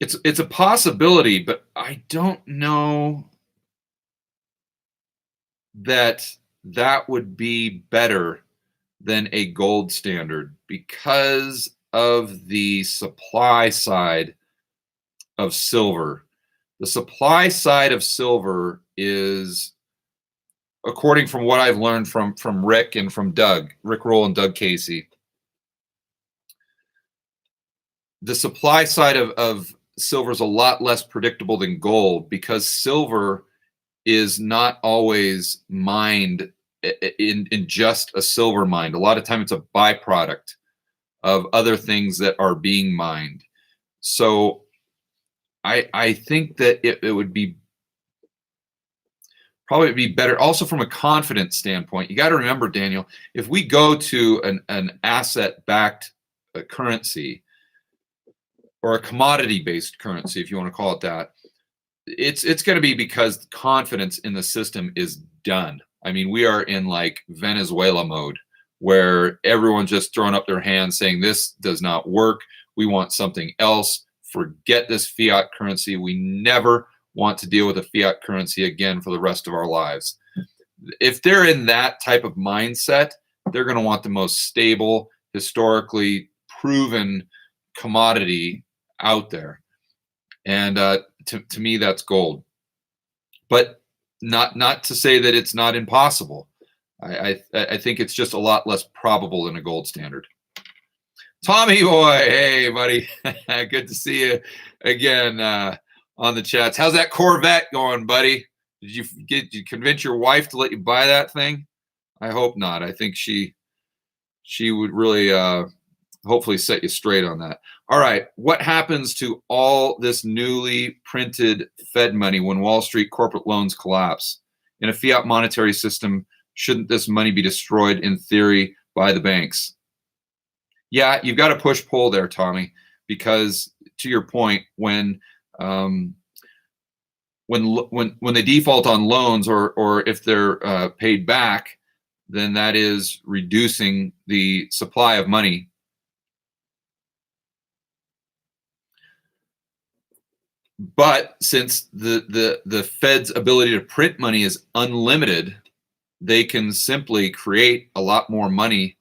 It's a possibility, but I don't know that would be better than a gold standard, because of the supply side of silver. The supply side of silver is, according from what I've learned from Rick and from Rick Roll and Doug Casey, the supply side of silver is a lot less predictable than gold, because silver is not always mined in just a silver mine. A lot of time it's a byproduct of other things that are being mined. So I think that it would be probably be better also from a confidence standpoint. You got to remember, Daniel, if we go to an asset-backed currency, or a commodity-based currency, if you want to call it that, it's going to be because confidence in the system is done. I mean, we are in like Venezuela mode, where everyone's just throwing up their hands saying this does not work. We want something else. Forget this fiat currency. We never want to deal with a fiat currency again for the rest of our lives. If they're in that type of mindset, they're going to want the most stable, historically proven commodity out there. And to me, that's gold. But not to say that it's not impossible. I think it's just a lot less probable than a gold standard. Tommy boy, hey buddy, good to see you again on the chats. How's that Corvette going, buddy? Did you convince your wife to let you buy that thing? I hope not. I think she would really hopefully set you straight on that. All right, what happens to all this newly printed Fed money when Wall Street corporate loans collapse? In a fiat monetary system, shouldn't this money be destroyed in theory by the banks? Yeah, you've got to push-pull there, Tommy, because to your point, when they default on loans, or if they're paid back, then that is reducing the supply of money. But since the Fed's ability to print money is unlimited, they can simply create a lot more money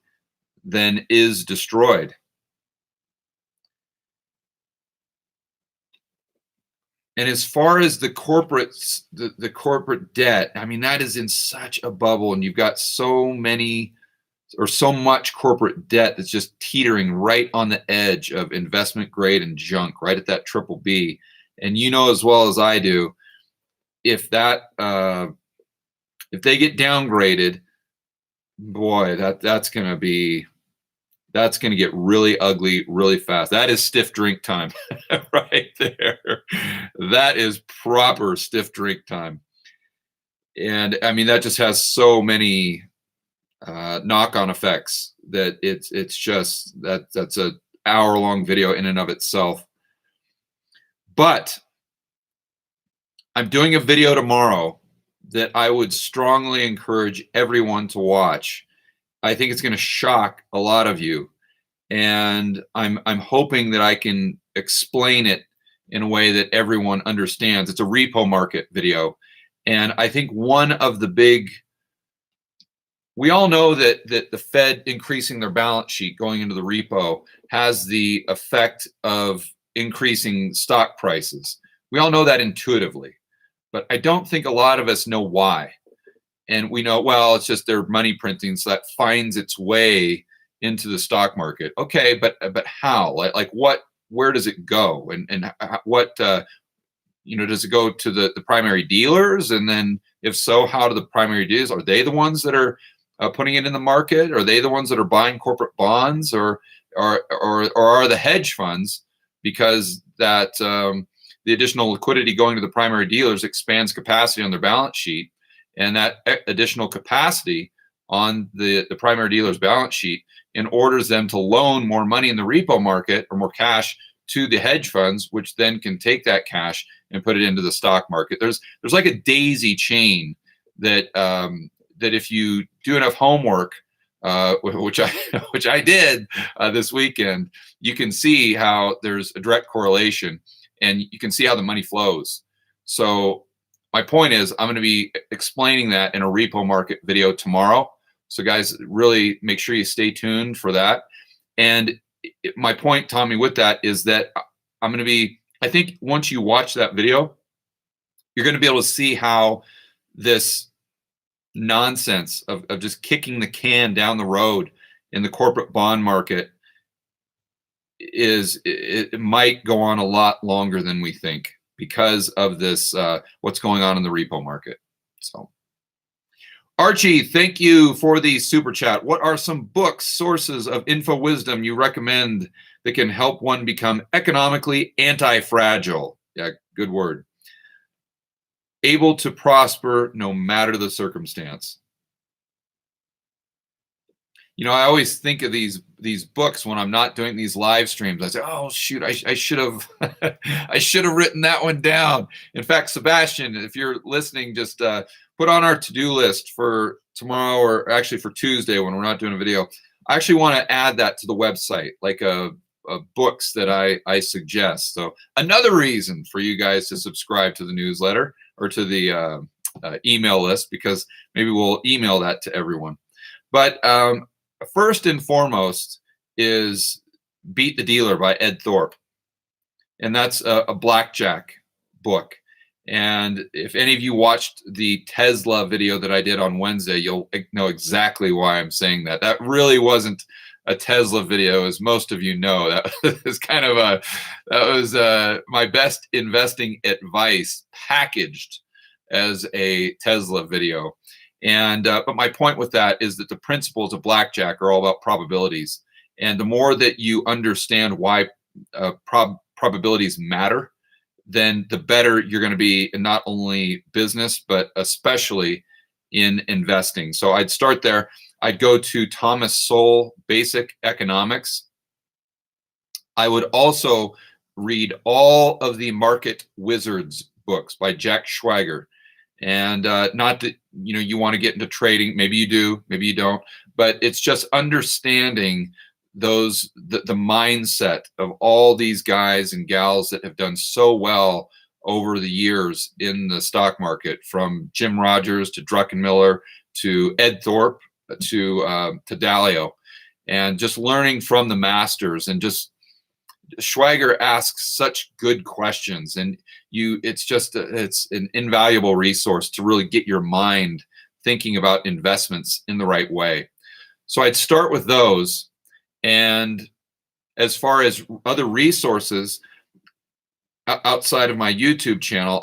than is destroyed. And as far as the corporates, the corporate debt, I mean, that is in such a bubble, and you've got so many or so much corporate debt that's just teetering right on the edge of investment grade and junk, right at that triple B. And you know as well as I do, if that if they get downgraded, boy, that's going to get really ugly really fast. That is stiff drink time right there. That is proper stiff drink time. And I mean, that just has so many knock-on effects that it's just that's a hour-long video in and of itself. But I'm doing a video tomorrow that I would strongly encourage everyone to watch. I think it's going to shock a lot of you, and I'm hoping that I can explain it in a way that everyone understands. It's a repo market video, and I think one of the big, we all know that the Fed increasing their balance sheet going into the repo has the effect of increasing stock prices. We all know that intuitively, but I don't think a lot of us know why. And we know, well, it's just their money printing, so that finds its way into the stock market. Okay, but how? Like what? Where does it go? And what? Does it go to the primary dealers? And then, if so, how do the primary dealers? Are they the ones that are putting it in the market? Are they the ones that are buying corporate bonds, or are the hedge funds? Because that the additional liquidity going to the primary dealers expands capacity on their balance sheet. And that additional capacity on the primary dealer's balance sheet and orders them to loan more money in the repo market or more cash to the hedge funds, which then can take that cash and put it into the stock market. There's like a daisy chain that that if you do enough homework, which I did this weekend, you can see how there's a direct correlation, and you can see how the money flows. So my point is, I'm going to be explaining that in a repo market video tomorrow. So guys, really make sure you stay tuned for that. And my point, Tommy, with that is that I'm going to be, I think once you watch that video, you're going to be able to see how this nonsense of just kicking the can down the road in the corporate bond market it might go on a lot longer than we think because of this what's going on in the repo market. So Archie, thank you for the super chat. What are some books, sources of info wisdom you recommend that can help one become economically anti-fragile? Yeah, good word. Able to prosper no matter the circumstance. You know, I always think of these books when I'm not doing these live streams. I say, "Oh shoot, I should have I should have written that one down." In fact, Sebastian, if you're listening, just put on our to-do list for tomorrow, or actually for Tuesday when we're not doing a video. I actually want to add that to the website, like a books that I suggest. So another reason for you guys to subscribe to the newsletter or to the email list, because maybe we'll email that to everyone. But first and foremost is Beat the Dealer by Ed Thorpe. And that's a blackjack book. And if any of you watched the Tesla video that I did on Wednesday, you'll know exactly why I'm saying that. That really wasn't a Tesla video, as most of you know. That was kind of my best investing advice packaged as a Tesla video. And but my point with that is that the principles of blackjack are all about probabilities. And the more that you understand why probabilities matter, then the better you're going to be in not only business, but especially in investing. So I'd start there. I'd go to Thomas Sowell, Basic Economics. I would also read all of the Market Wizards books by Jack Schwager. And not that you want to get into trading. Maybe you do, maybe you don't. But it's just understanding the mindset of all these guys and gals that have done so well over the years in the stock market, from Jim Rogers to Druckenmiller to Ed Thorpe to Dalio, and just learning from the masters. And just Schwager asks such good questions, and it's an invaluable resource to really get your mind thinking about investments in the right way. So I'd start with those. And as far as other resources outside of my YouTube channel,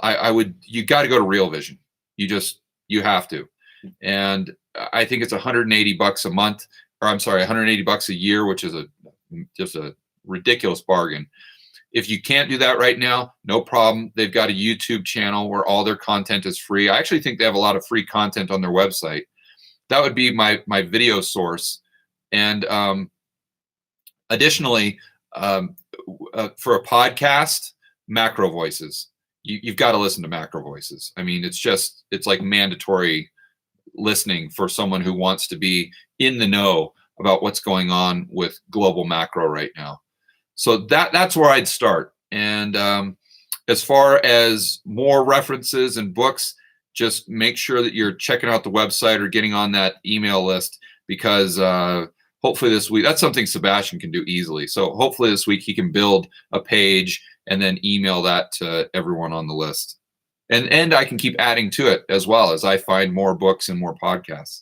you got to go to Real Vision. You have to. And I think it's $180 a month, or I'm sorry, $180 a year, which is just a ridiculous bargain. If you can't do that right now, no problem. They've got a YouTube channel where all their content is free. I actually think they have a lot of free content on their website. That would be my video source. And additionally, for a podcast, Macro Voices. You've got to listen to Macro Voices. I mean, it's like mandatory listening for someone who wants to be in the know about what's going on with global macro right now. So that's where I'd start. And as far as more references and books, just make sure that you're checking out the website or getting on that email list, because hopefully this week, that's something Sebastian can do easily. So hopefully this week he can build a page and then email that to everyone on the list. And I can keep adding to it as well as I find more books and more podcasts.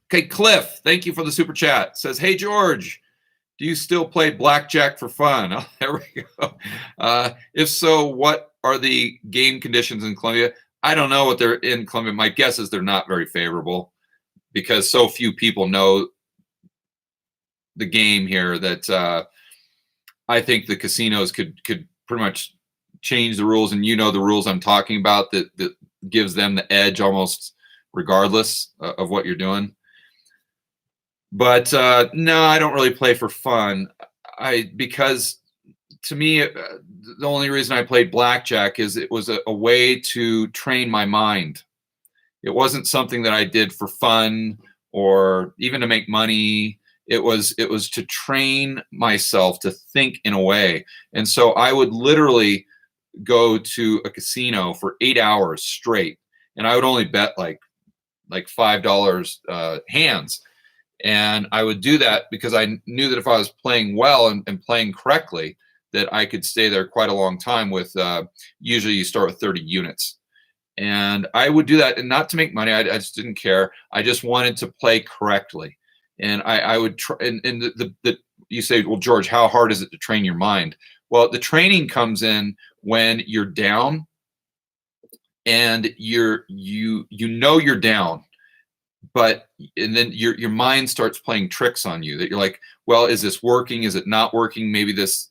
Okay, Cliff, thank you for the super chat. Says, hey, George, do you still play blackjack for fun? Oh, there we go. If so, what are the game conditions in Colombia? I don't know what they're in Colombia. My guess is they're not very favorable, because so few people know the game here that I think the casinos could pretty much change the rules. And the rules I'm talking about that gives them the edge almost regardless of what you're doing. But no, I don't really play for fun. Because to me, the only reason I played blackjack is it was a way to train my mind. It wasn't something that I did for fun or even to make money. It was to train myself to think in a way. And so I would literally go to a casino for 8 hours straight, and I would only bet like $5 hands. And I would do that because I knew that if I was playing well and playing correctly, that I could stay there quite a long time with, usually you start with 30 units. And I would do that, and not to make money. I just didn't care. I just wanted to play correctly. And I would try. And you say, well, George, how hard is it to train your mind? Well, the training comes in when you're down, and you know you're down, but and then your mind starts playing tricks on you, that you're like, well, is this working? Is it not working? Maybe this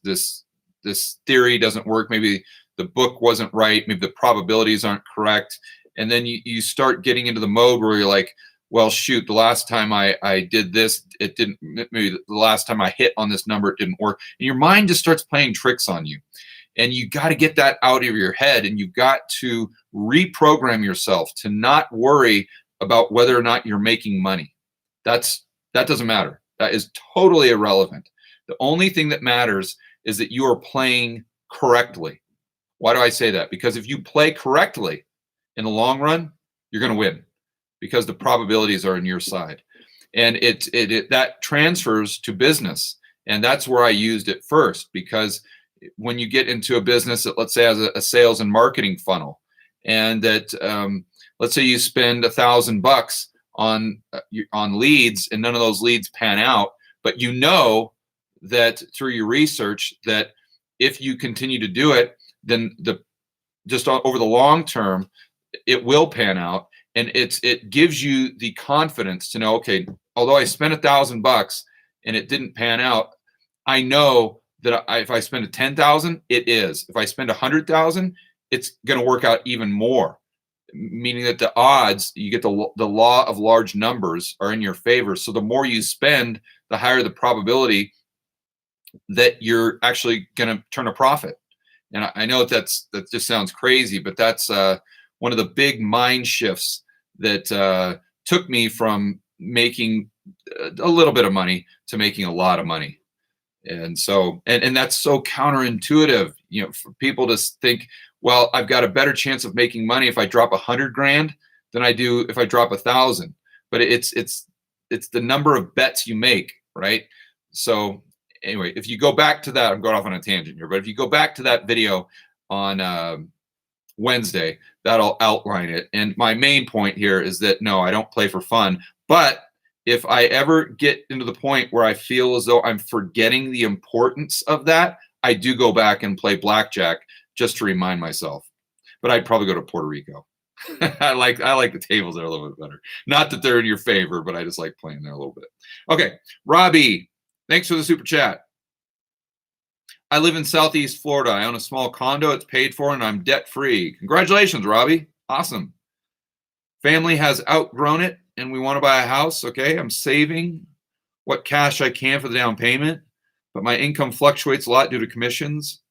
theory doesn't work. Maybe the book wasn't right. Maybe the probabilities aren't correct. And then you start getting into the mode where you're like, well, shoot, the last time I did this, it didn't. Maybe the last time I hit on this number, it didn't work. And your mind just starts playing tricks on you. And you got to get that out of your head, and you've got to reprogram yourself to not worry about whether or not you're making money. That doesn't matter. That is totally irrelevant. The only thing that matters is that you are playing correctly. Why do I say that? Because if you play correctly in the long run, you're going to win, because the probabilities are on your side. And that transfers to business. And that's where I used it first, because when you get into a business that, let's say, has a sales and marketing funnel, and that let's say you spend $1,000 on leads, and none of those leads pan out, but you know that through your research that if you continue to do it, then just over the long term, it will pan out. And it gives you the confidence to know, okay, although I spent $1,000 and it didn't pan out, I know that if I spend $10,000, it is. If I spend $100,000, it's going to work out even more. Meaning that the odds, you get the law of large numbers are in your favor. So the more you spend, the higher the probability that you're actually going to turn a profit. And I know that just sounds crazy, but that's one of the big mind shifts that took me from making a little bit of money to making a lot of money. And so, and that's so counterintuitive, for people to think, well, I've got a better chance of making money if I drop $100,000 than I do if I drop 1,000. But it's the number of bets you make, right? So anyway, if you go back to that, I'm going off on a tangent here, but if you go back to that video on Wednesday, that'll outline it. And my main point here is that no, I don't play for fun, but if I ever get into the point where I feel as though I'm forgetting the importance of that, I do go back and play blackjack just to remind myself. But I'd probably go to Puerto Rico. I like the tables there a little bit better. Not that they're in your favor, but I just like playing there a little bit. Okay, Robbie, thanks for the super chat. I live in Southeast Florida. I own a small condo. It's paid for, and I'm debt-free. Congratulations, Robbie. Awesome. Family has outgrown it, and we want to buy a house. Okay, I'm saving what cash I can for the down payment, but my income fluctuates a lot due to commissions.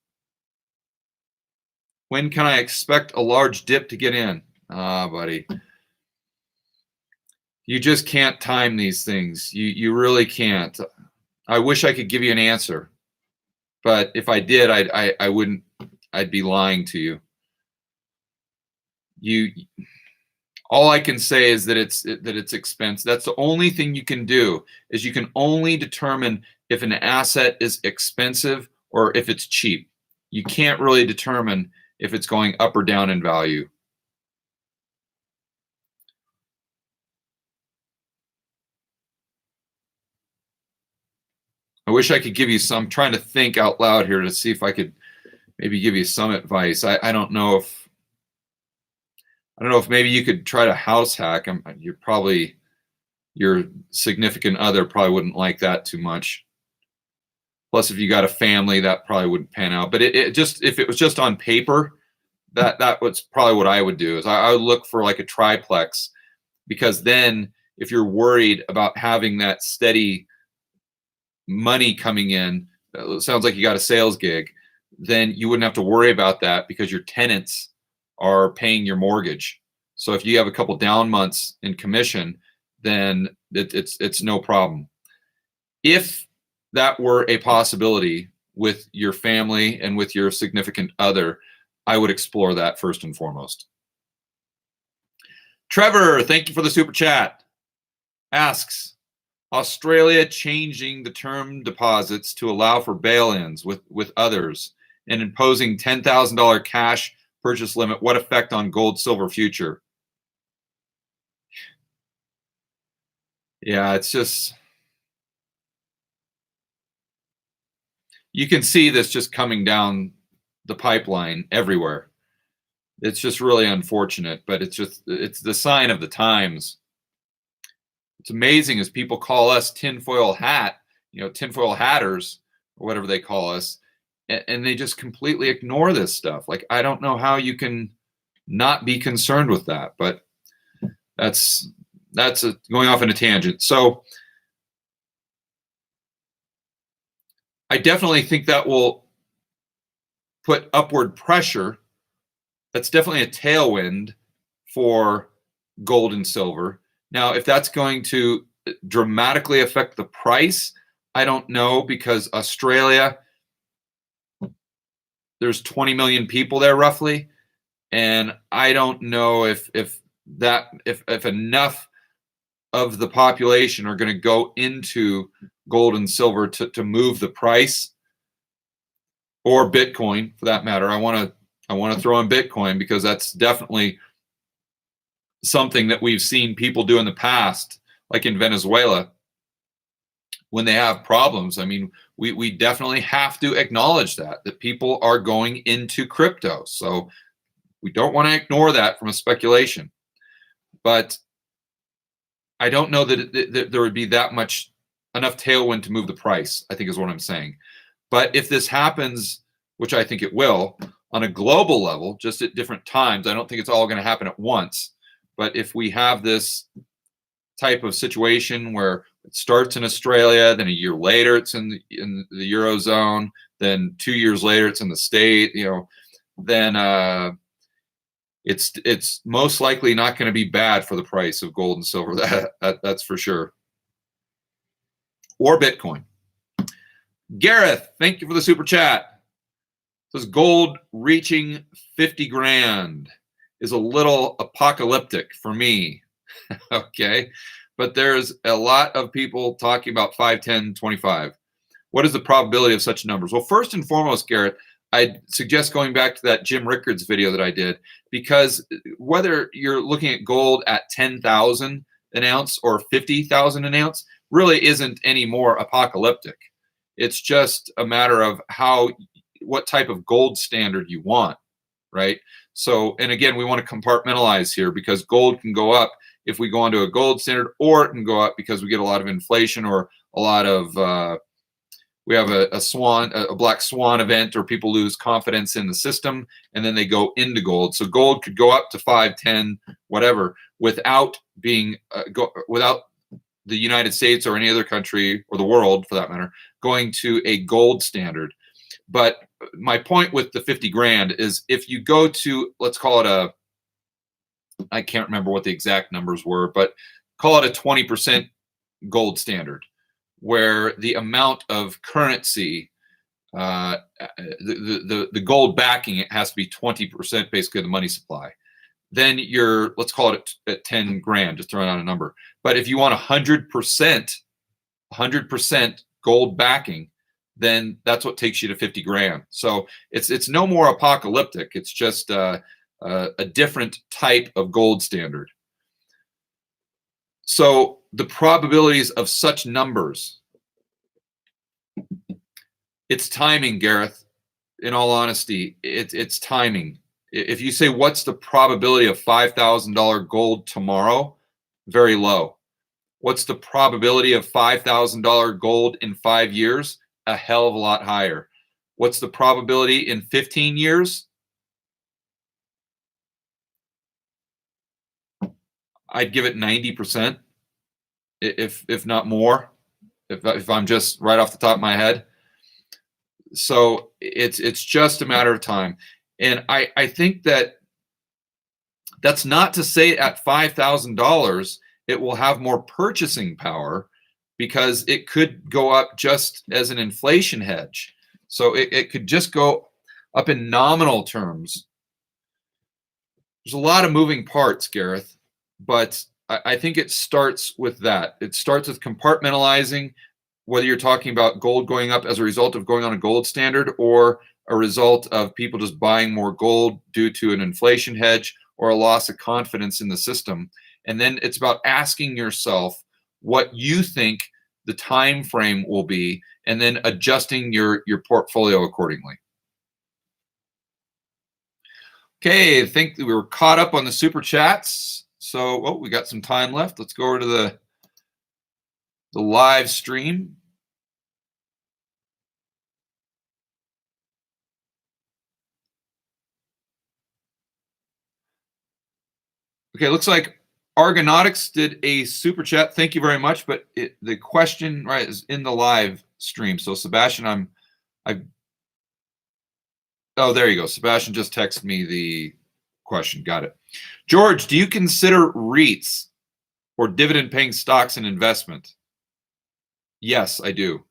When can I expect a large dip to get in? Buddy, you just can't time these things. You really can't. I wish I could give you an answer, but if I did, I wouldn't. I'd be lying to you. All I can say is that it's expensive. That's the only thing you can do, is you can only determine if an asset is expensive or if it's cheap. You can't really determine if it's going up or down in value. I wish I could give you some. I'm trying to think out loud here to see if I could maybe give you some advice. I don't know if maybe you could try to house hack. Your significant other probably wouldn't like that too much. Plus, if you got a family, that probably wouldn't pan out. But if it was just on paper, that was probably what I would do. Is I would look for like a triplex, because then if you're worried about having that steady money coming in, it sounds like you got a sales gig, then you wouldn't have to worry about that because your tenants are paying your mortgage. So if you have a couple down months in commission, then it's no problem. If that were a possibility with your family and with your significant other, I would explore that first and foremost. Trevor, thank you for the super chat. Asks, Australia changing the term deposits to allow for bail-ins with others and imposing $10,000 cash purchase limit. What effect on gold, silver future? Yeah, it's just, you can see this just coming down the pipeline everywhere. It's just really unfortunate, but it's the sign of the times. It's amazing as people call us tinfoil tinfoil hatters or whatever they call us, and they just completely ignore this stuff. Like, I don't know how you can not be concerned with that, but that's going off in a tangent. So I definitely think that will put upward pressure. That's definitely a tailwind for gold and silver. Now, if that's going to dramatically affect the price, I don't know, because Australia, there's 20 million people there roughly, and I don't know if enough of the population are going to go into gold and silver to move the price, or Bitcoin for that matter. I want to throw in Bitcoin because that's definitely something that we've seen people do in the past, like in Venezuela, when they have problems. I mean, we definitely have to acknowledge that people are going into crypto. So we don't want to ignore that from a speculation. But I don't know that there would be enough tailwind to move the price, I think is what I'm saying. But if this happens, which I think it will, on a global level, just at different times, I don't think it's all going to happen at once. But if we have this type of situation where it starts in Australia, then a year later it's in the Eurozone, then 2 years later it's in the state, then it's most likely not going to be bad for the price of gold and silver. That's for sure. Or Bitcoin. Gareth, thank you for the super chat. It says gold reaching 50 grand is a little apocalyptic for me. Okay. But there's a lot of people talking about 5, 10, 25. What is the probability of such numbers? Well, first and foremost, Garrett, I'd suggest going back to that Jim Rickards video that I did, because whether you're looking at gold at 10,000 an ounce or 50,000 an ounce really isn't any more apocalyptic. It's just a matter of what type of gold standard you want, right? So, and again, we want to compartmentalize here, because gold can go up if we go onto a gold standard, or it can go up because we get a lot of inflation, or a lot of we have a black swan event, or people lose confidence in the system and then they go into gold. So gold could go up to 5, 10, whatever, without without the United States or any other country, or the world for that matter, going to a gold standard. But my point with the 50 grand is, if you go to, let's call it I can't remember what the exact numbers were, but call it a 20% gold standard, where the amount of currency, the gold backing it has to be 20% basically the money supply. Then let's call it at 10 grand, just throwing out a number. But if you want 100% gold backing, then that's what takes you to 50 grand. So it's no more apocalyptic. It's just a different type of gold standard. So the probabilities of such numbers, it's timing, Gareth. In all honesty, it's timing. If you say, what's the probability of $5,000 gold tomorrow? Very low. What's the probability of $5,000 gold in 5 years? A hell of a lot higher. What's the probability in 15 years? I'd give it 90%, if not more, if I'm just right off the top of my head. So it's just a matter of time. And I think that's not to say at $5,000 it will have more purchasing power, because it could go up just as an inflation hedge. So it could just go up in nominal terms. There's a lot of moving parts, Gareth, but I think it starts with that. It starts with compartmentalizing, whether you're talking about gold going up as a result of going on a gold standard, or a result of people just buying more gold due to an inflation hedge or a loss of confidence in the system. And then it's about asking yourself what you think the time frame will be, and then adjusting your portfolio accordingly. Okay, I think we were caught up on the super chats. So, we got some time left. Let's go over to the live stream. Okay, looks like Argonautics did a super chat. Thank you very much. But the question, right, is in the live stream. So Sebastian, oh, there you go. Sebastian just texted me the question. Got it. George, do you consider REITs or dividend paying stocks an investment? Yes, I do.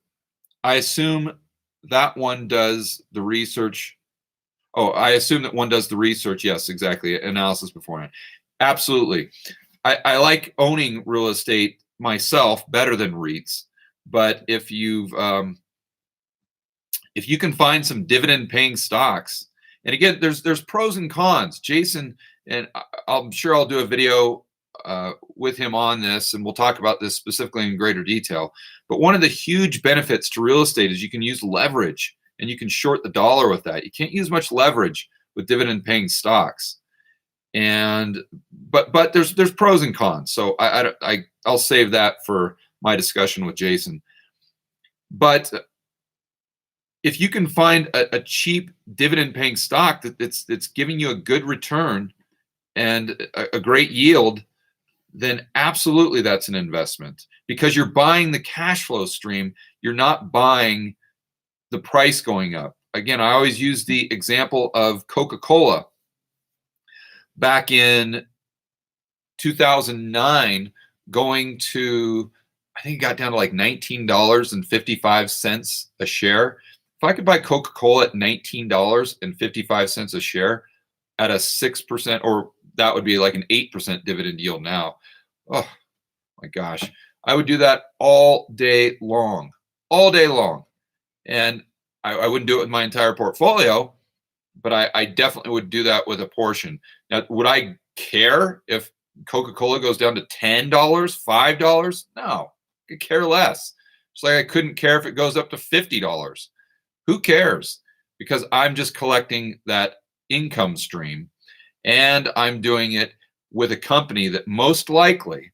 I assume that one does the research. Oh, I assume that one does the research. Yes, exactly. Analysis beforehand. Absolutely. I like owning real estate myself better than REITs. But if you can find some dividend paying stocks, and again, there's pros and cons. Jason, and I'm sure I'll do a video with him on this, and we'll talk about this specifically in greater detail. But one of the huge benefits to real estate is you can use leverage, and you can short the dollar with that. You can't use much leverage with dividend paying stocks. And but there's pros and cons. So I'll save that for my discussion with Jason. But if you can find a cheap dividend paying stock that's giving you a good return and a great yield, then absolutely that's an investment, because you're buying the cash flow stream. You're not buying the price going up. Again, I always use the example of Coca-Cola. Back in 2009, going to, I think it got down to like $19.55 a share. If I could buy Coca-Cola at $19.55 a share at a 6%, or that would be like an 8% dividend yield now. Oh my gosh. I would do that all day long. And I wouldn't do it with my entire portfolio, but I definitely would do that with a portion. Now, would I care if Coca-Cola goes down to $10, $5? No, I could care less. It's like I couldn't care if it goes up to $50. Who cares? Because I'm just collecting that income stream, and I'm doing it with a company that most likely,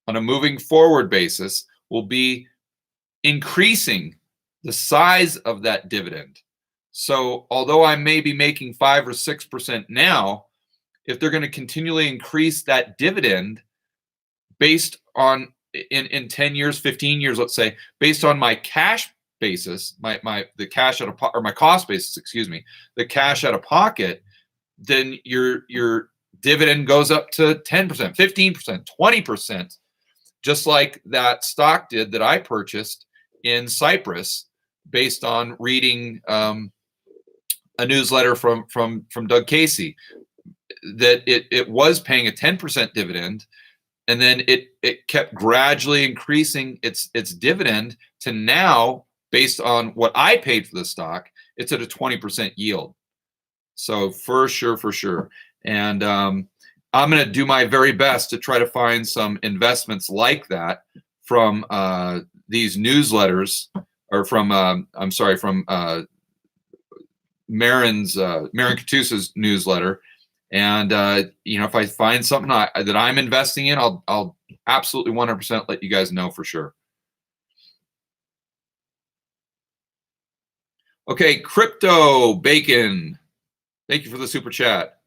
on a moving forward basis, will be increasing the size of that dividend. So although I may be making 5 or 6% now, if they're going to continually increase that dividend based on in 10 years, 15 years, let's say, based on my cash basis, the cash out of or my cost basis, excuse me, the cash out of pocket, then your dividend goes up to 10%, 15%, 20%, just like that stock did that I purchased in Cyprus based on reading a newsletter from Doug Casey, that it was paying a 10% dividend, and then it kept gradually increasing its dividend to now, based on what I paid for the stock, it's at a 20% yield. So for sure. And I'm going to do my very best to try to find some investments like that from these newsletters, or from Marin Katusa's newsletter. And if I find something that I'm investing in, I'll absolutely 100% let you guys know for sure. Okay, Crypto Bacon, thank you for the super chat.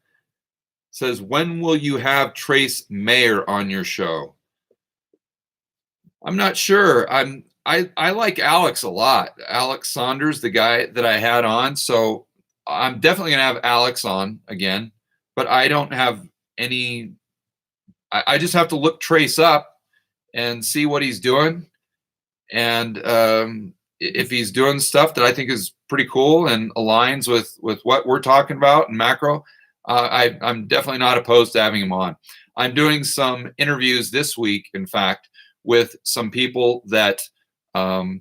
Says, when will you have Trace Mayer on your show? I'm not sure. I like Alex a lot. Alex Saunders, the guy that I had on. So I'm definitely gonna have Alex on again, but I don't have any. I just have to look Trace up and see what he's doing, and if he's doing stuff that I think is pretty cool and aligns with what we're talking about in macro, I'm definitely not opposed to having him on. I'm doing some interviews this week, in fact, with some people that are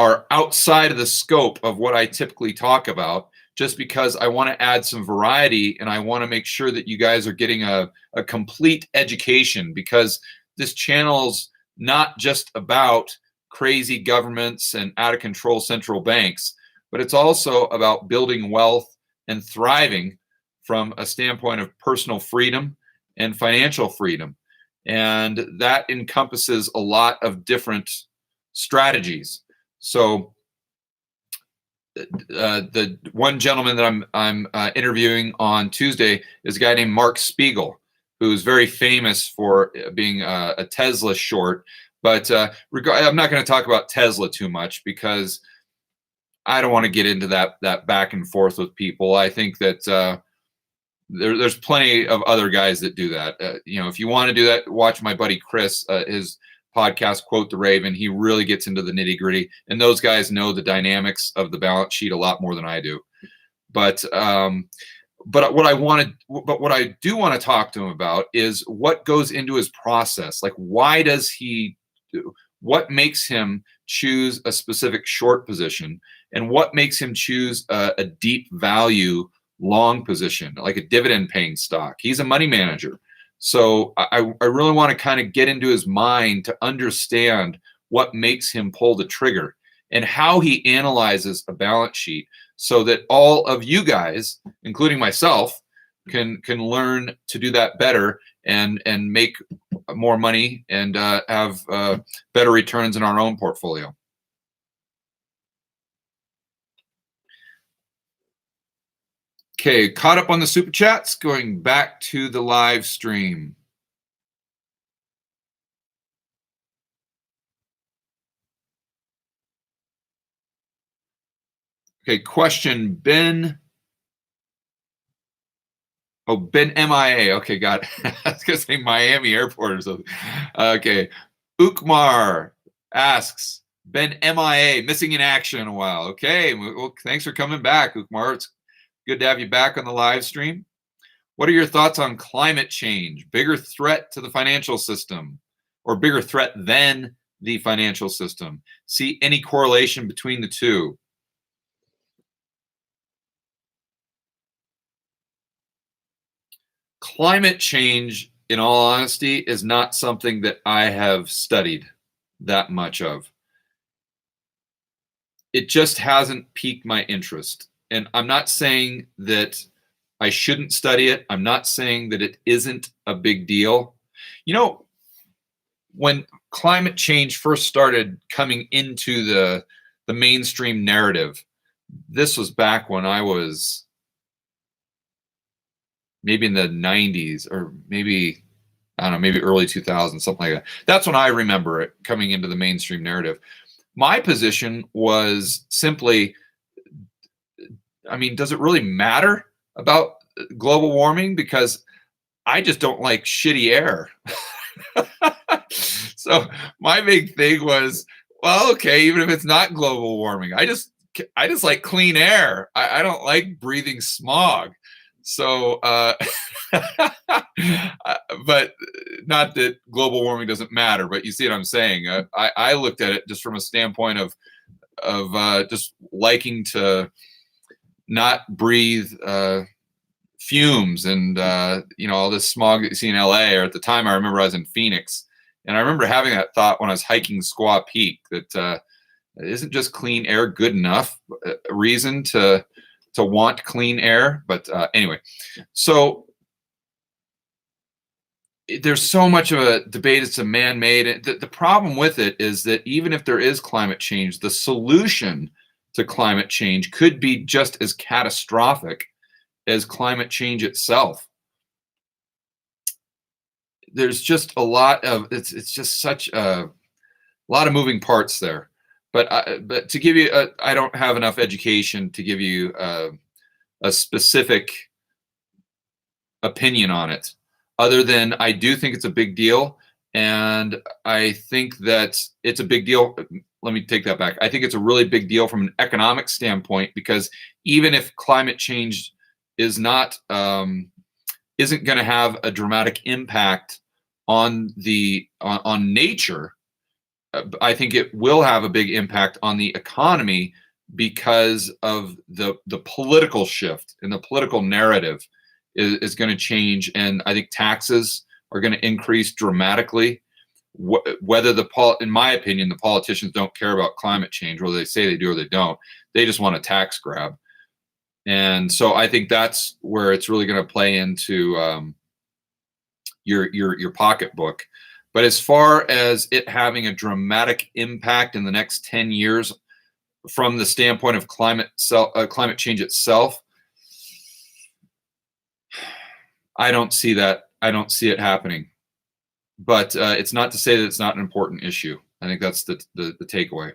are outside of the scope of what I typically talk about, just because I want to add some variety and I want to make sure that you guys are getting a complete education, because this channel's not just about crazy governments and out of control central banks, but it's also about building wealth and thriving from a standpoint of personal freedom and financial freedom. And that encompasses a lot of strategies. So the one gentleman that I'm interviewing on Tuesday is a guy named Mark Spiegel, who's very famous for being a Tesla short. But I'm not going to talk about Tesla too much, because I don't want to get into that back and forth with people. I think that there's plenty of other guys that do that. If you want to do that, watch my buddy Chris, his podcast, Quote the Raven. He really gets into the nitty gritty, and those guys know the dynamics of the balance sheet a lot more than I do. But what I do want to talk to him about is what goes into his process. Like, why does he do? What makes him choose a specific short position, and what makes him choose a deep value long position, like a dividend paying stock? He's a money manager. So I really want to kind of get into his mind to understand what makes him pull the trigger and how he analyzes a balance sheet, so that all of you guys, including myself, can learn to do that better and make more money and have better returns in our own portfolio. Okay, caught up on the super chats, going back to the live stream. Okay, question, Ben. Oh, Ben MIA. Okay, got it. I was going to say Miami Airport or something. Okay. Ukmar asks, Ben MIA, missing in action a while. Okay, well, thanks for coming back, Ukmar. It's good to have you back on the live stream. What are your thoughts on climate change? Bigger threat to the financial system, or bigger threat than the financial system? See any correlation between the two? Climate change, in all honesty, is not something that I have studied that much of. It just hasn't piqued my interest. And I'm not saying that I shouldn't study it. I'm not saying that it isn't a big deal. When climate change first started coming into the mainstream narrative, this was back when I was maybe in the 90s, or maybe, I don't know, maybe early 2000s, something like that. That's when I remember it coming into the mainstream narrative. My position was simply, does it really matter about global warming? Because I just don't like shitty air. So my big thing was, well, okay, even if it's not global warming, I just like clean air. I don't like breathing smog. So, but not that global warming doesn't matter, but you see what I'm saying? I looked at it just from a standpoint of just liking to not breathe fumes and all this smog that you see in LA. Or at the time, I remember I was in Phoenix, and I remember having that thought when I was hiking Squaw Peak, that isn't just clean air good enough reason to want clean air? But anyway, so there's so much of a debate. It's a man-made. The problem with it is that even if there is climate change, the solution to climate change could be just as catastrophic as climate change itself. There's just a lot of, it's just such a lot of moving parts there. But to give you, I don't have enough education to give you a specific opinion on it, other than I do think it's a big deal. And I think that it's a big deal. Let me take that back. I think it's a really big deal from an economic standpoint, because even if climate change is not, isn't going to have a dramatic impact on on nature, I think it will have a big impact on the economy because of the political shift, and the political narrative is going to change. And I think taxes are going to increase dramatically. Whether in my opinion, the politicians don't care about climate change, whether they say they do or they don't. They just want a tax grab. And so I think that's where it's really going to play into your pocketbook. But as far as it having a dramatic impact in the next 10 years from the standpoint of climate change itself, I don't see that. I don't see it happening. But it's not to say that it's not an important issue. I think that's the takeaway.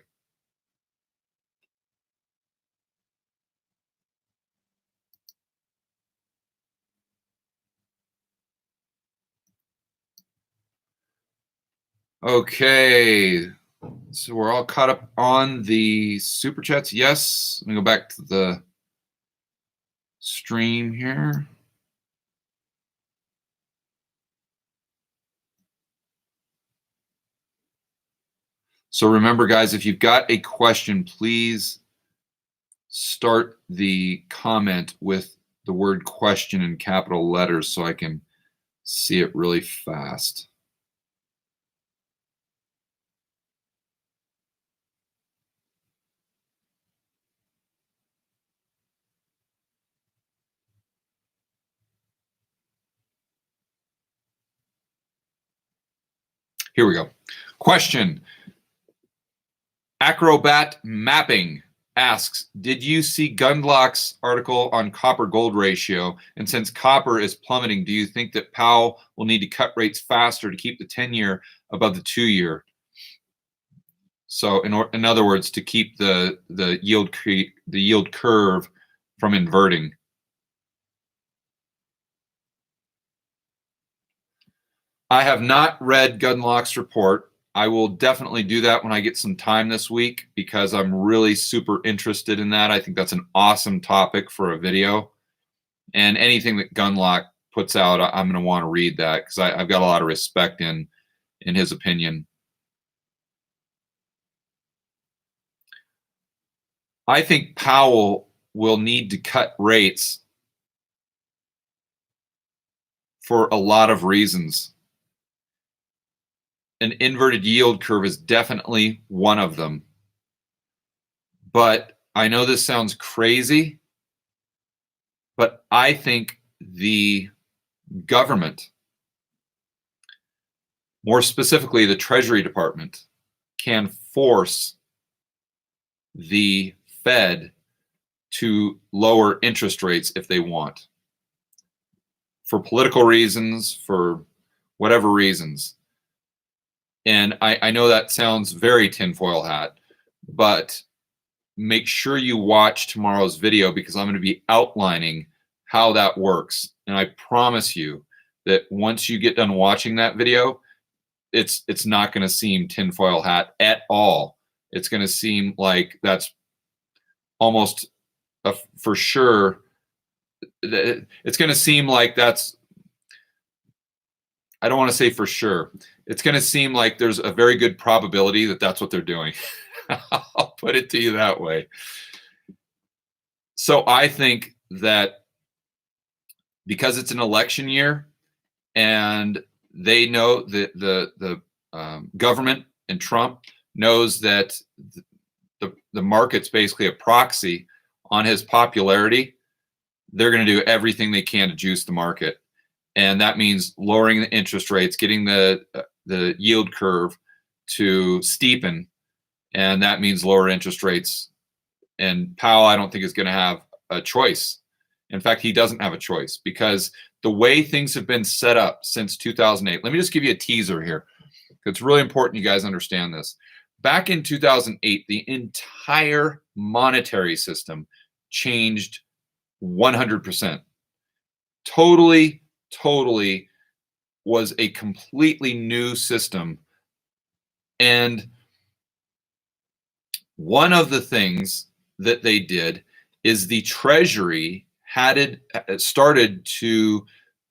Okay, so we're all caught up on the super chats. Yes, let me go back to the stream here. So remember, guys, if you've got a question, please start the comment with the word question in capital letters so I can see it really fast. Here we go. Question. Acrobat Mapping asks, did you see Gundlach's article on copper gold ratio? And since copper is plummeting, do you think that Powell will need to cut rates faster to keep the 10-year above the 2-year? So in other words, to keep the yield curve from inverting. I have not read Gundlach's report. I will definitely do that when I get some time this week because I'm really super interested in that. I think that's an awesome topic for a video. And anything that Gundlach puts out, I'm going to want to read that because I've got a lot of respect in his opinion. I think Powell will need to cut rates for a lot of reasons. An inverted yield curve is definitely one of them. But I know this sounds crazy, but I think the government, more specifically the Treasury Department, can force the Fed to lower interest rates if they want, for political reasons, for whatever reasons. And I know that sounds very tinfoil hat, but make sure you watch tomorrow's video because I'm going to be outlining how that works. And I promise you that once you get done watching that video, it's not going to seem tinfoil hat at all. It's going to seem like that's almost for sure. It's going to seem like that's, I don't want to say for sure. It's going to seem like there's a very good probability that that's what they're doing. I'll put it to you that way. So I think that because it's an election year and they know that the government and Trump knows that the market's basically a proxy on his popularity, they're going to do everything they can to juice the market. And that means lowering the interest rates, getting the yield curve to steepen, and that means lower interest rates. And Powell, I don't think, is going to have a choice. In fact, he doesn't have a choice because the way things have been set up since 2008. Let me just give you a teaser here. It's really important you guys understand this. Back in 2008, the entire monetary system changed 100%. Totally was a completely new system. And one of the things that they did is the Treasury had started to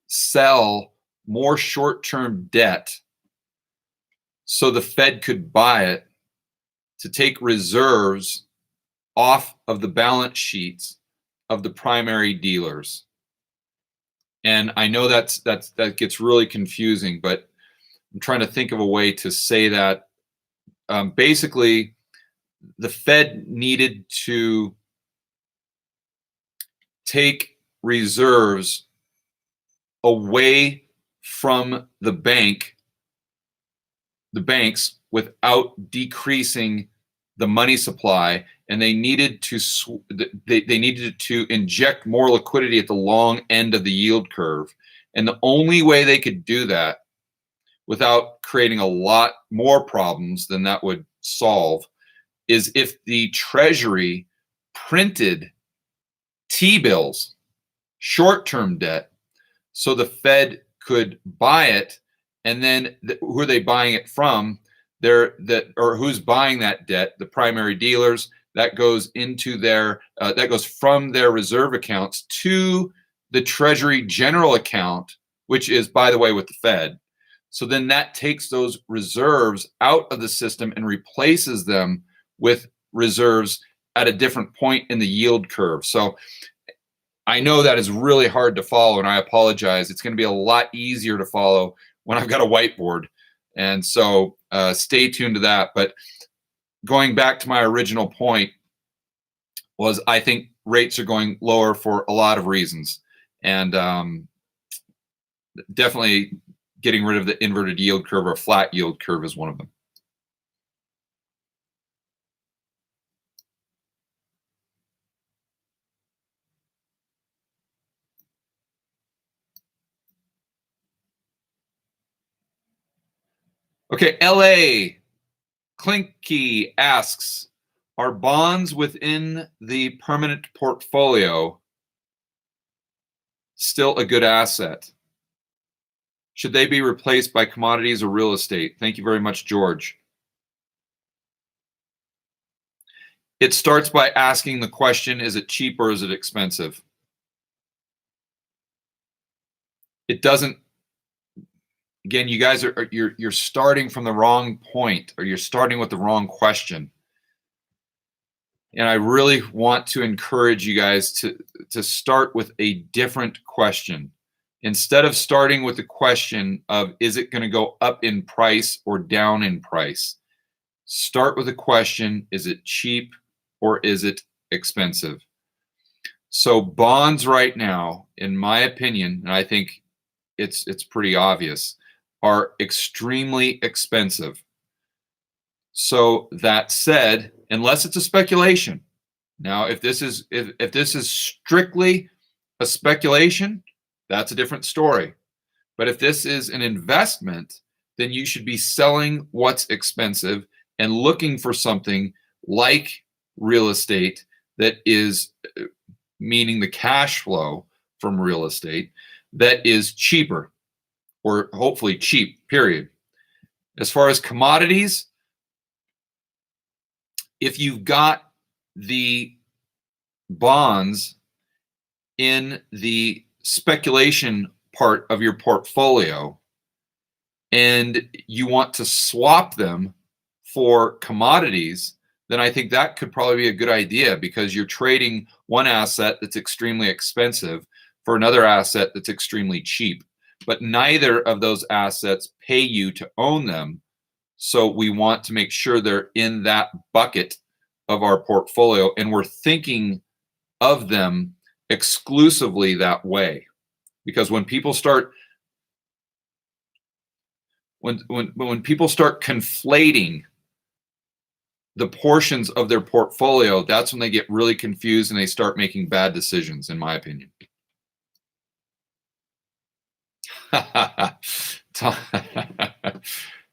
sell more short-term debt so the Fed could buy it to take reserves off of the balance sheets of the primary dealers. And I know that gets really confusing, but I'm trying to think of a way to say that. Basically, the Fed needed to take reserves away from the banks without decreasing the money supply, and they needed to they needed to inject more liquidity at the long end of the yield curve. And the only way they could do that without creating a lot more problems than that would solve is if the Treasury printed T-bills, short-term debt, so the Fed could buy it. And then who are they buying it from? Or who's buying that debt? The primary dealers. That goes into that goes from their reserve accounts to the Treasury general account, which is, by the way, with the Fed. So then that takes those reserves out of the system and replaces them with reserves at a different point in the yield curve. So I know that is really hard to follow, and I apologize. It's going to be a lot easier to follow when I've got a whiteboard. And so stay tuned to that. But going back to my original point was I think rates are going lower for a lot of reasons. And definitely getting rid of the inverted yield curve or flat yield curve is one of them. Okay, LA Clinky asks, are bonds within the permanent portfolio still a good asset? Should they be replaced by commodities or real estate? Thank you very much, George. It starts by asking the question, is it cheap or is it expensive? It doesn't. Again, you guys you're starting from the wrong point, or you're starting with the wrong question. And I really want to encourage you guys to start with a different question. Instead of starting with the question of, is it going to go up in price or down in price? Start with the question, is it cheap or is it expensive? So bonds right now, in my opinion, and I think it's pretty obvious, are extremely expensive. So that said, unless it's a speculation. Now, if this is strictly a speculation, that's a different story. But if this is an investment, then you should be selling what's expensive and looking for something like real estate that is, meaning the cash flow from real estate, that is cheaper, or hopefully cheap, period. As far as commodities, if you've got the bonds in the speculation part of your portfolio and you want to swap them for commodities, then I think that could probably be a good idea, because you're trading one asset that's extremely expensive for another asset that's extremely cheap. But neither of those assets pay you to own them. So we want to make sure they're in that bucket of our portfolio, and we're thinking of them exclusively that way. Because when people start when people start conflating the portions of their portfolio, that's when they get really confused and they start making bad decisions, in my opinion.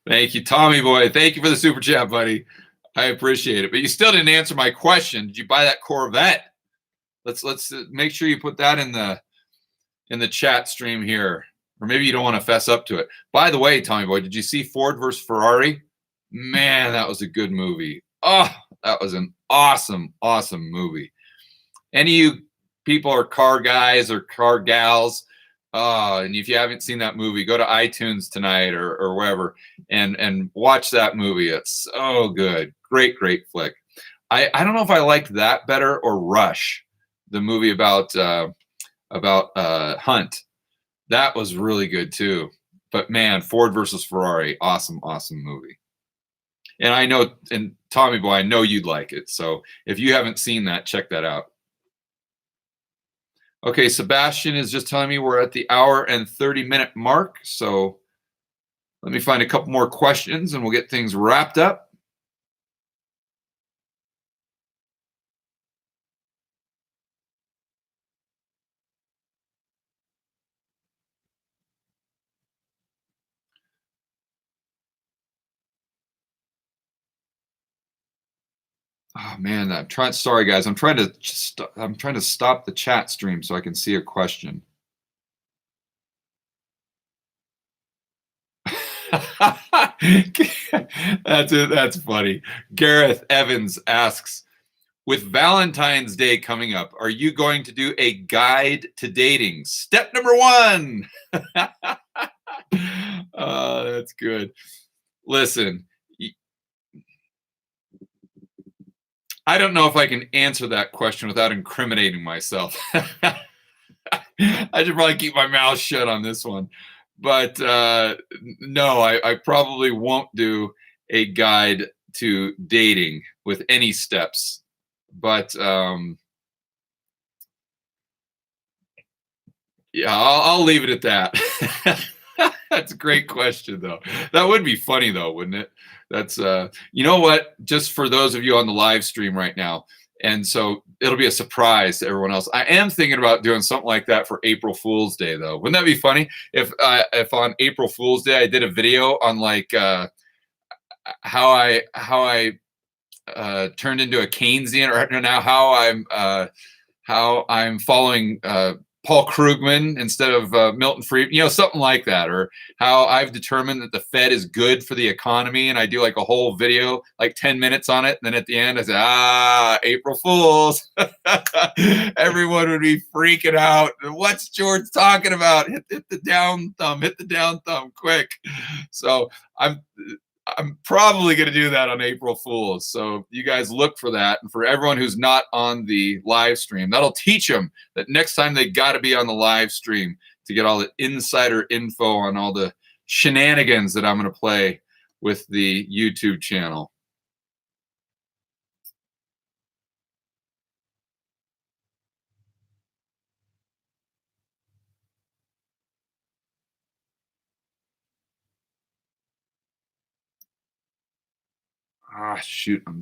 Thank you, Tommy boy. Thank you for the super chat, buddy. I appreciate it. But you still didn't answer my question. Did you buy that Corvette? Let's make sure you put that in the chat stream here. Or maybe you don't want to fess up to it. By the way, Tommy boy, did you see Ford versus Ferrari? Man, that was a good movie. Oh, that was an awesome, awesome movie. Any of you people are car guys or car gals, And if you haven't seen that movie, go to iTunes tonight or wherever and watch that movie. It's so good. Great, great flick. I don't know if I liked that better or Rush, the movie about Hunt. That was really good too. But man, Ford versus Ferrari, awesome, awesome movie. And I know, and Tommy Boy, I know you'd like it. So if you haven't seen that, check that out. Okay, Sebastian is just telling me we're at the hour and 30-minute mark. So let me find a couple more questions and we'll get things wrapped up. Oh man, I'm trying. Sorry guys, I'm trying to stop the chat stream so I can see a question. That's it. That's funny. Gareth Evans asks, with Valentine's Day coming up, are you going to do a guide to dating? Step number one. That's good. Listen, I don't know if I can answer that question without incriminating myself. I should probably keep my mouth shut on this one. But no, I probably won't do a guide to dating with any steps. But yeah, I'll leave it at that. That's a great question, though. That would be funny, though, wouldn't it? That's you know what? Just for those of you on the live stream right now, and so it'll be a surprise to everyone else. I am thinking about doing something like that for April Fool's Day, though. Wouldn't that be funny if on April Fool's Day I did a video on like how I turned into a Keynesian, or now how I'm following Paul Krugman instead of Milton Friedman, something like that, or how I've determined that the Fed is good for the economy, and I do like a whole video, like 10 minutes on it, and then at the end I say, April Fools. Everyone would be freaking out. What's George talking about? Hit the down thumb, quick. So I'm probably going to do that on April Fools. So you guys look for that. And for everyone who's not on the live stream, that'll teach them that next time they got to be on the live stream to get all the insider info on all the shenanigans that I'm going to play with the YouTube channel. Shoot. Let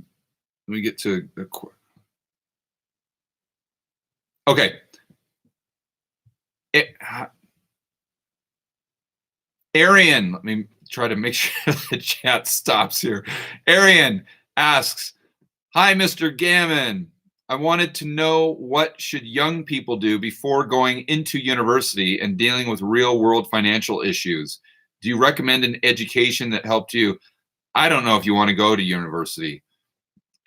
me get to the. Okay. Arian, let me try to make sure the chat stops here. Arian asks, hi, Mr. Gammon. I wanted to know, what should young people do before going into university and dealing with real world financial issues? Do you recommend an education that helped you? I don't know if you want to go to university,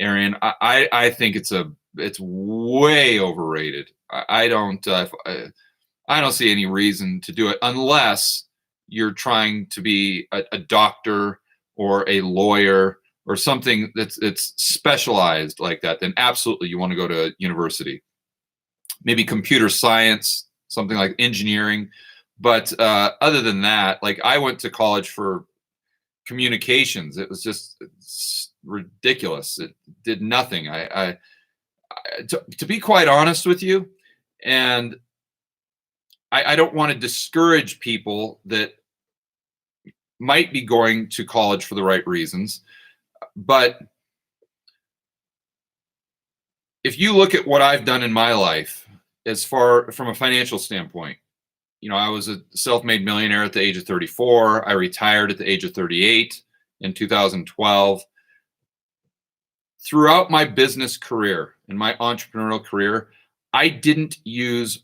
Arian. I think it's way overrated. I don't see any reason to do it unless you're trying to be a doctor or a lawyer or something that's specialized like that. Then absolutely you want to go to university. Maybe computer science, something like engineering. But other than that, like I went to college for communications. It was just ridiculous. It did nothing. To be quite honest with you, and I don't want to discourage people that might be going to college for the right reasons, but if you look at what I've done in my life, as far from a financial standpoint, I was a self-made millionaire at the age of 34. I retired at the age of 38 in 2012. Throughout my business career and my entrepreneurial career, I didn't use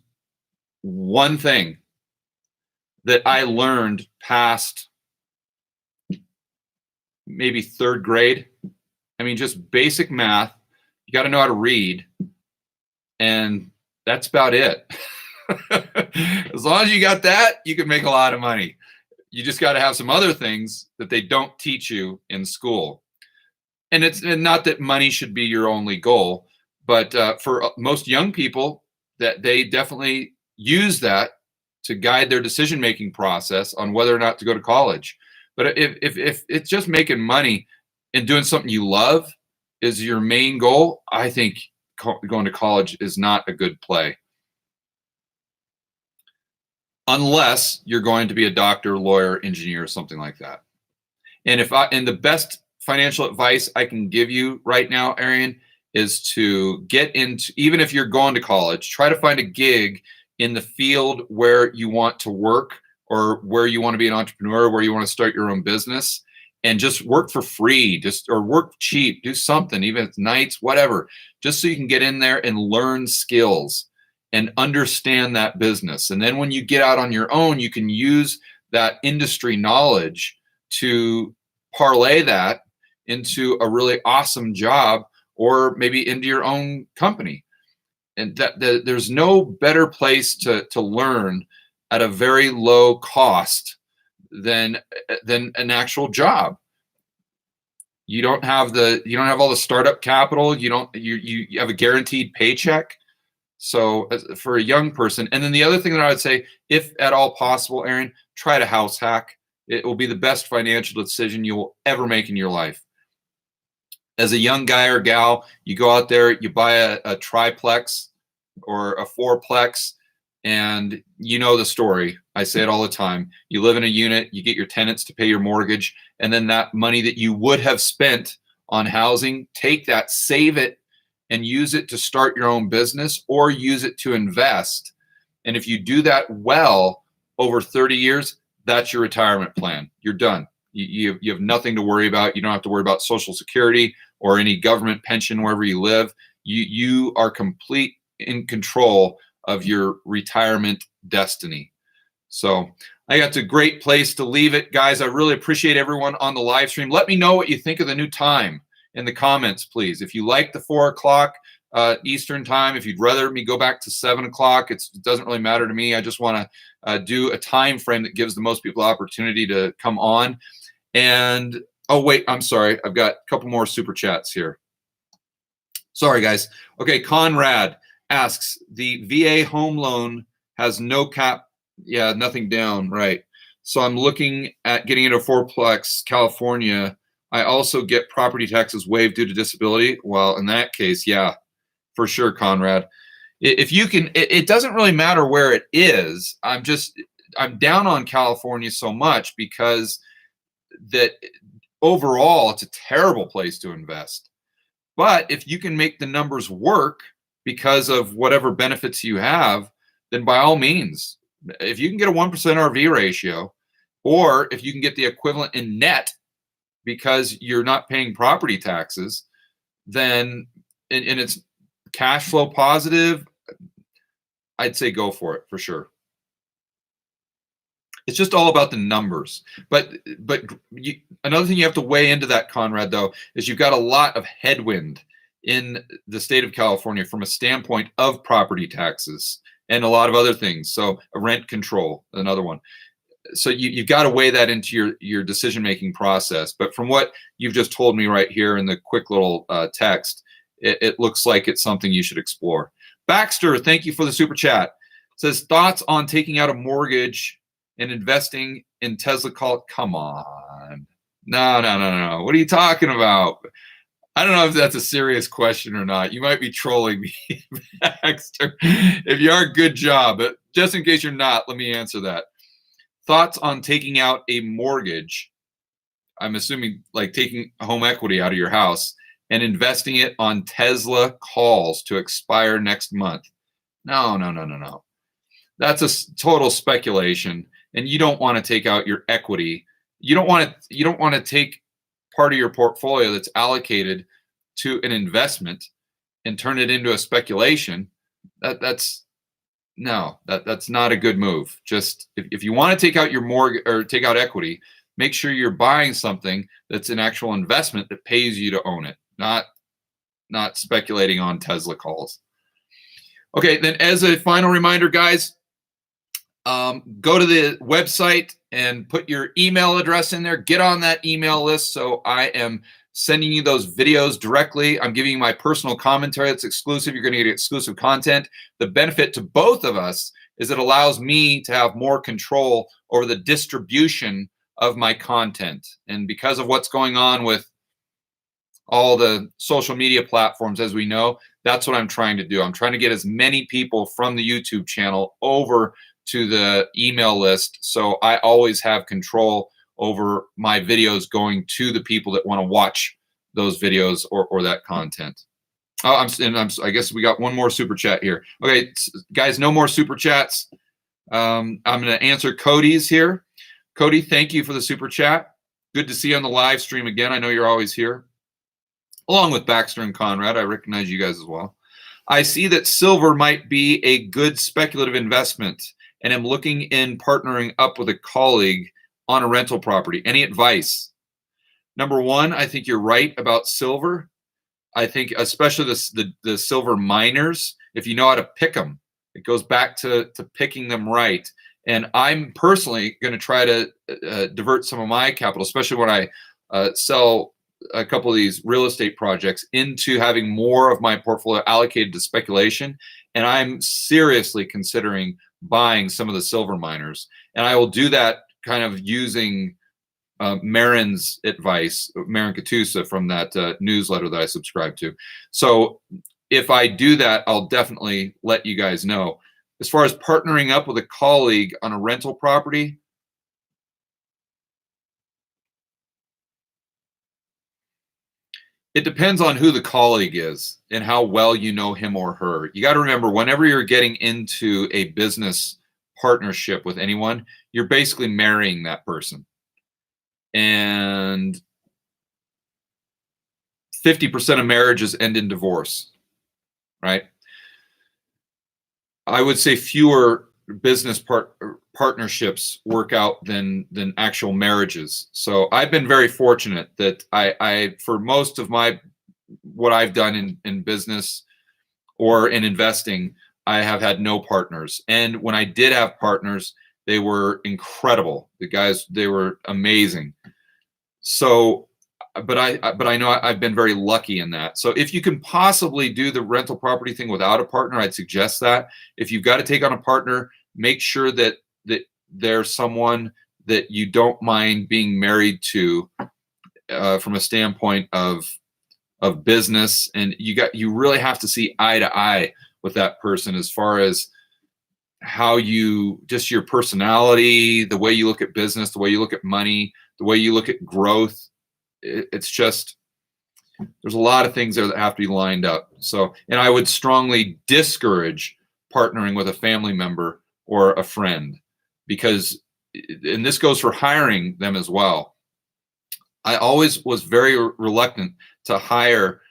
one thing that I learned past maybe third grade. I mean, just basic math. You got to know how to read. And that's about it. As long as you got that, you can make a lot of money. You just got to have some other things that they don't teach you in school. And it's not that money should be your only goal, but for most young people, that they definitely use that to guide their decision-making process on whether or not to go to college. But if it's just making money and doing something you love is your main goal, I think going to college is not a good play. Unless you're going to be a doctor, lawyer, engineer, or something like that. And the best financial advice I can give you right now, Arian, is to get into, even if you're going to college, try to find a gig in the field where you want to work, or where you want to be an entrepreneur, where you want to start your own business, and just work for free, or work cheap, do something, even if it's nights, whatever, just so you can get in there and learn skills and understand that business. And then when you get out on your own, you can use that industry knowledge to parlay that into a really awesome job, or maybe into your own company. And there's no better place to learn at a very low cost than an actual job. You don't have all the startup capital. You have a guaranteed paycheck. So for a young person, and then the other thing that I would say, if at all possible, Aaron, try to house hack. It will be the best financial decision you will ever make in your life. As a young guy or gal, you go out there, you buy a triplex or a fourplex, and you know the story. I say it all the time. You live in a unit, you get your tenants to pay your mortgage, and then that money that you would have spent on housing, take that, save it, and use it to start your own business, or use it to invest. And if you do that well over 30 years, that's your retirement plan. You're done. You have nothing to worry about. You don't have to worry about Social Security or any government pension wherever you live. You are complete in control of your retirement destiny. So I got a great place to leave it, guys. I really appreciate everyone on the live stream. Let me know what you think of the new time in the comments, please. If you like the 4 o'clock Eastern time, if you'd rather me go back to 7 o'clock, it doesn't really matter to me. I just want to do a time frame that gives the most people opportunity to come on. And oh wait, I'm sorry, I've got a couple more super chats here. Sorry, guys. Okay, Conrad asks, the VA home loan has no cap. Yeah, nothing down, right? So I'm looking at getting into a fourplex, California. I also get property taxes waived due to disability. Well, in that case, yeah, for sure, Conrad. If you can, it doesn't really matter where it is. I'm down on California so much because that overall it's a terrible place to invest. But if you can make the numbers work because of whatever benefits you have, then by all means, if you can get a 1% RV ratio, or if you can get the equivalent in net because you're not paying property taxes, then and it's cash flow positive, I'd say go for it for sure. It's just all about the numbers. But another thing you have to weigh into that, Conrad, though, is you've got a lot of headwind in the state of California from a standpoint of property taxes and a lot of other things. So rent control, another one. So you've got to weigh that into your decision-making process. But from what you've just told me right here in the quick little text, it looks like it's something you should explore. Baxter, thank you for the super chat. Says, thoughts on taking out a mortgage and investing in Tesla call. Come on. No. What are you talking about? I don't know if that's a serious question or not. You might be trolling me, Baxter. If you are, good job. But just in case you're not, let me answer that. Thoughts on taking out a mortgage, I'm assuming like taking home equity out of your house and investing it on Tesla calls to expire next month. No. That's a total speculation. And you don't want to take out your equity. You don't want to take part of your portfolio that's allocated to an investment and turn it into a speculation. That's not a good move. Just if you want to take out your mortgage or take out equity, make sure you're buying something that's an actual investment that pays you to own it, not speculating on Tesla calls. Okay, then as a final reminder, guys, Go to the website and put your email address in there. Get on that email list so I am sending you those videos directly. I'm giving you my personal commentary that's exclusive. You're going to get exclusive content. The benefit to both of us is it allows me to have more control over the distribution of my content. And because of what's going on with all the social media platforms, as we know, that's what I'm trying to do. I'm trying to get as many people from the YouTube channel over to the email list, so I always have control over my videos going to the people that want to watch those videos or that content. Oh, I guess we got one more super chat here. Okay, guys, no more super chats. I'm going to answer Cody's here. Cody, thank you for the super chat. Good to see you on the live stream again. I know you're always here. Along with Baxter and Conrad, I recognize you guys as well. I see that silver might be a good speculative investment, and am looking in partnering up with a colleague on a rental property. Any advice? Number one, I think you're right about silver. I think especially the silver miners, if you know how to pick them, it goes back to picking them right. And I'm personally going to try to divert some of my capital, especially when I sell a couple of these real estate projects, into having more of my portfolio allocated to speculation. And I'm seriously considering buying some of the silver miners, and I will do that kind of using Marin's advice, Marin Katusa, from that newsletter that I subscribe to. So if I do that, I'll definitely let you guys know. As far as partnering up with a colleague on a rental property, it depends on who the colleague is and how well you know him or her. You got to remember, whenever you're getting into a business partnership with anyone, you're basically marrying that person. And 50% of marriages end in divorce, right? I would say fewer business partnerships work out than actual marriages. So I've been very fortunate that I for most of what I've done in business or in investing, I have had no partners. And when I did have partners, they were incredible. The guys, they were amazing. So, but I know I've been very lucky in that. So if you can possibly do the rental property thing without a partner, I'd suggest that. If you've got to take on a partner, make sure that there's someone that you don't mind being married to from a standpoint of business, and you really have to see eye to eye with that person as far as how just your personality, the way you look at business, the way you look at money, the way you look at growth. It's just, there's a lot of things there that have to be lined up. So, and I would strongly discourage partnering with a family member or a friend, because, and this goes for hiring them as well. I always was very reluctant to hire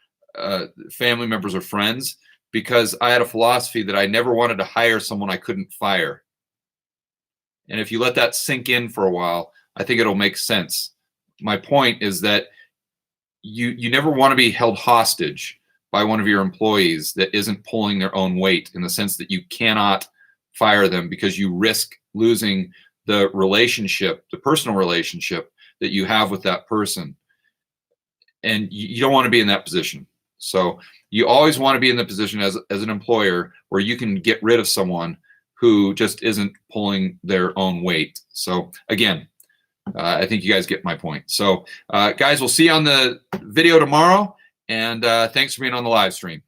family members or friends, because I had a philosophy that I never wanted to hire someone I couldn't fire. And if you let that sink in for a while, I think it'll make sense. My point is that you never want to be held hostage by one of your employees that isn't pulling their own weight, in the sense that you cannot fire them because you risk losing the relationship, the personal relationship that you have with that person. And you don't want to be in that position. So you always want to be in the position as an employer where you can get rid of someone who just isn't pulling their own weight. So again, I think you guys get my point. So guys, we'll see you on the video tomorrow, and thanks for being on the live stream.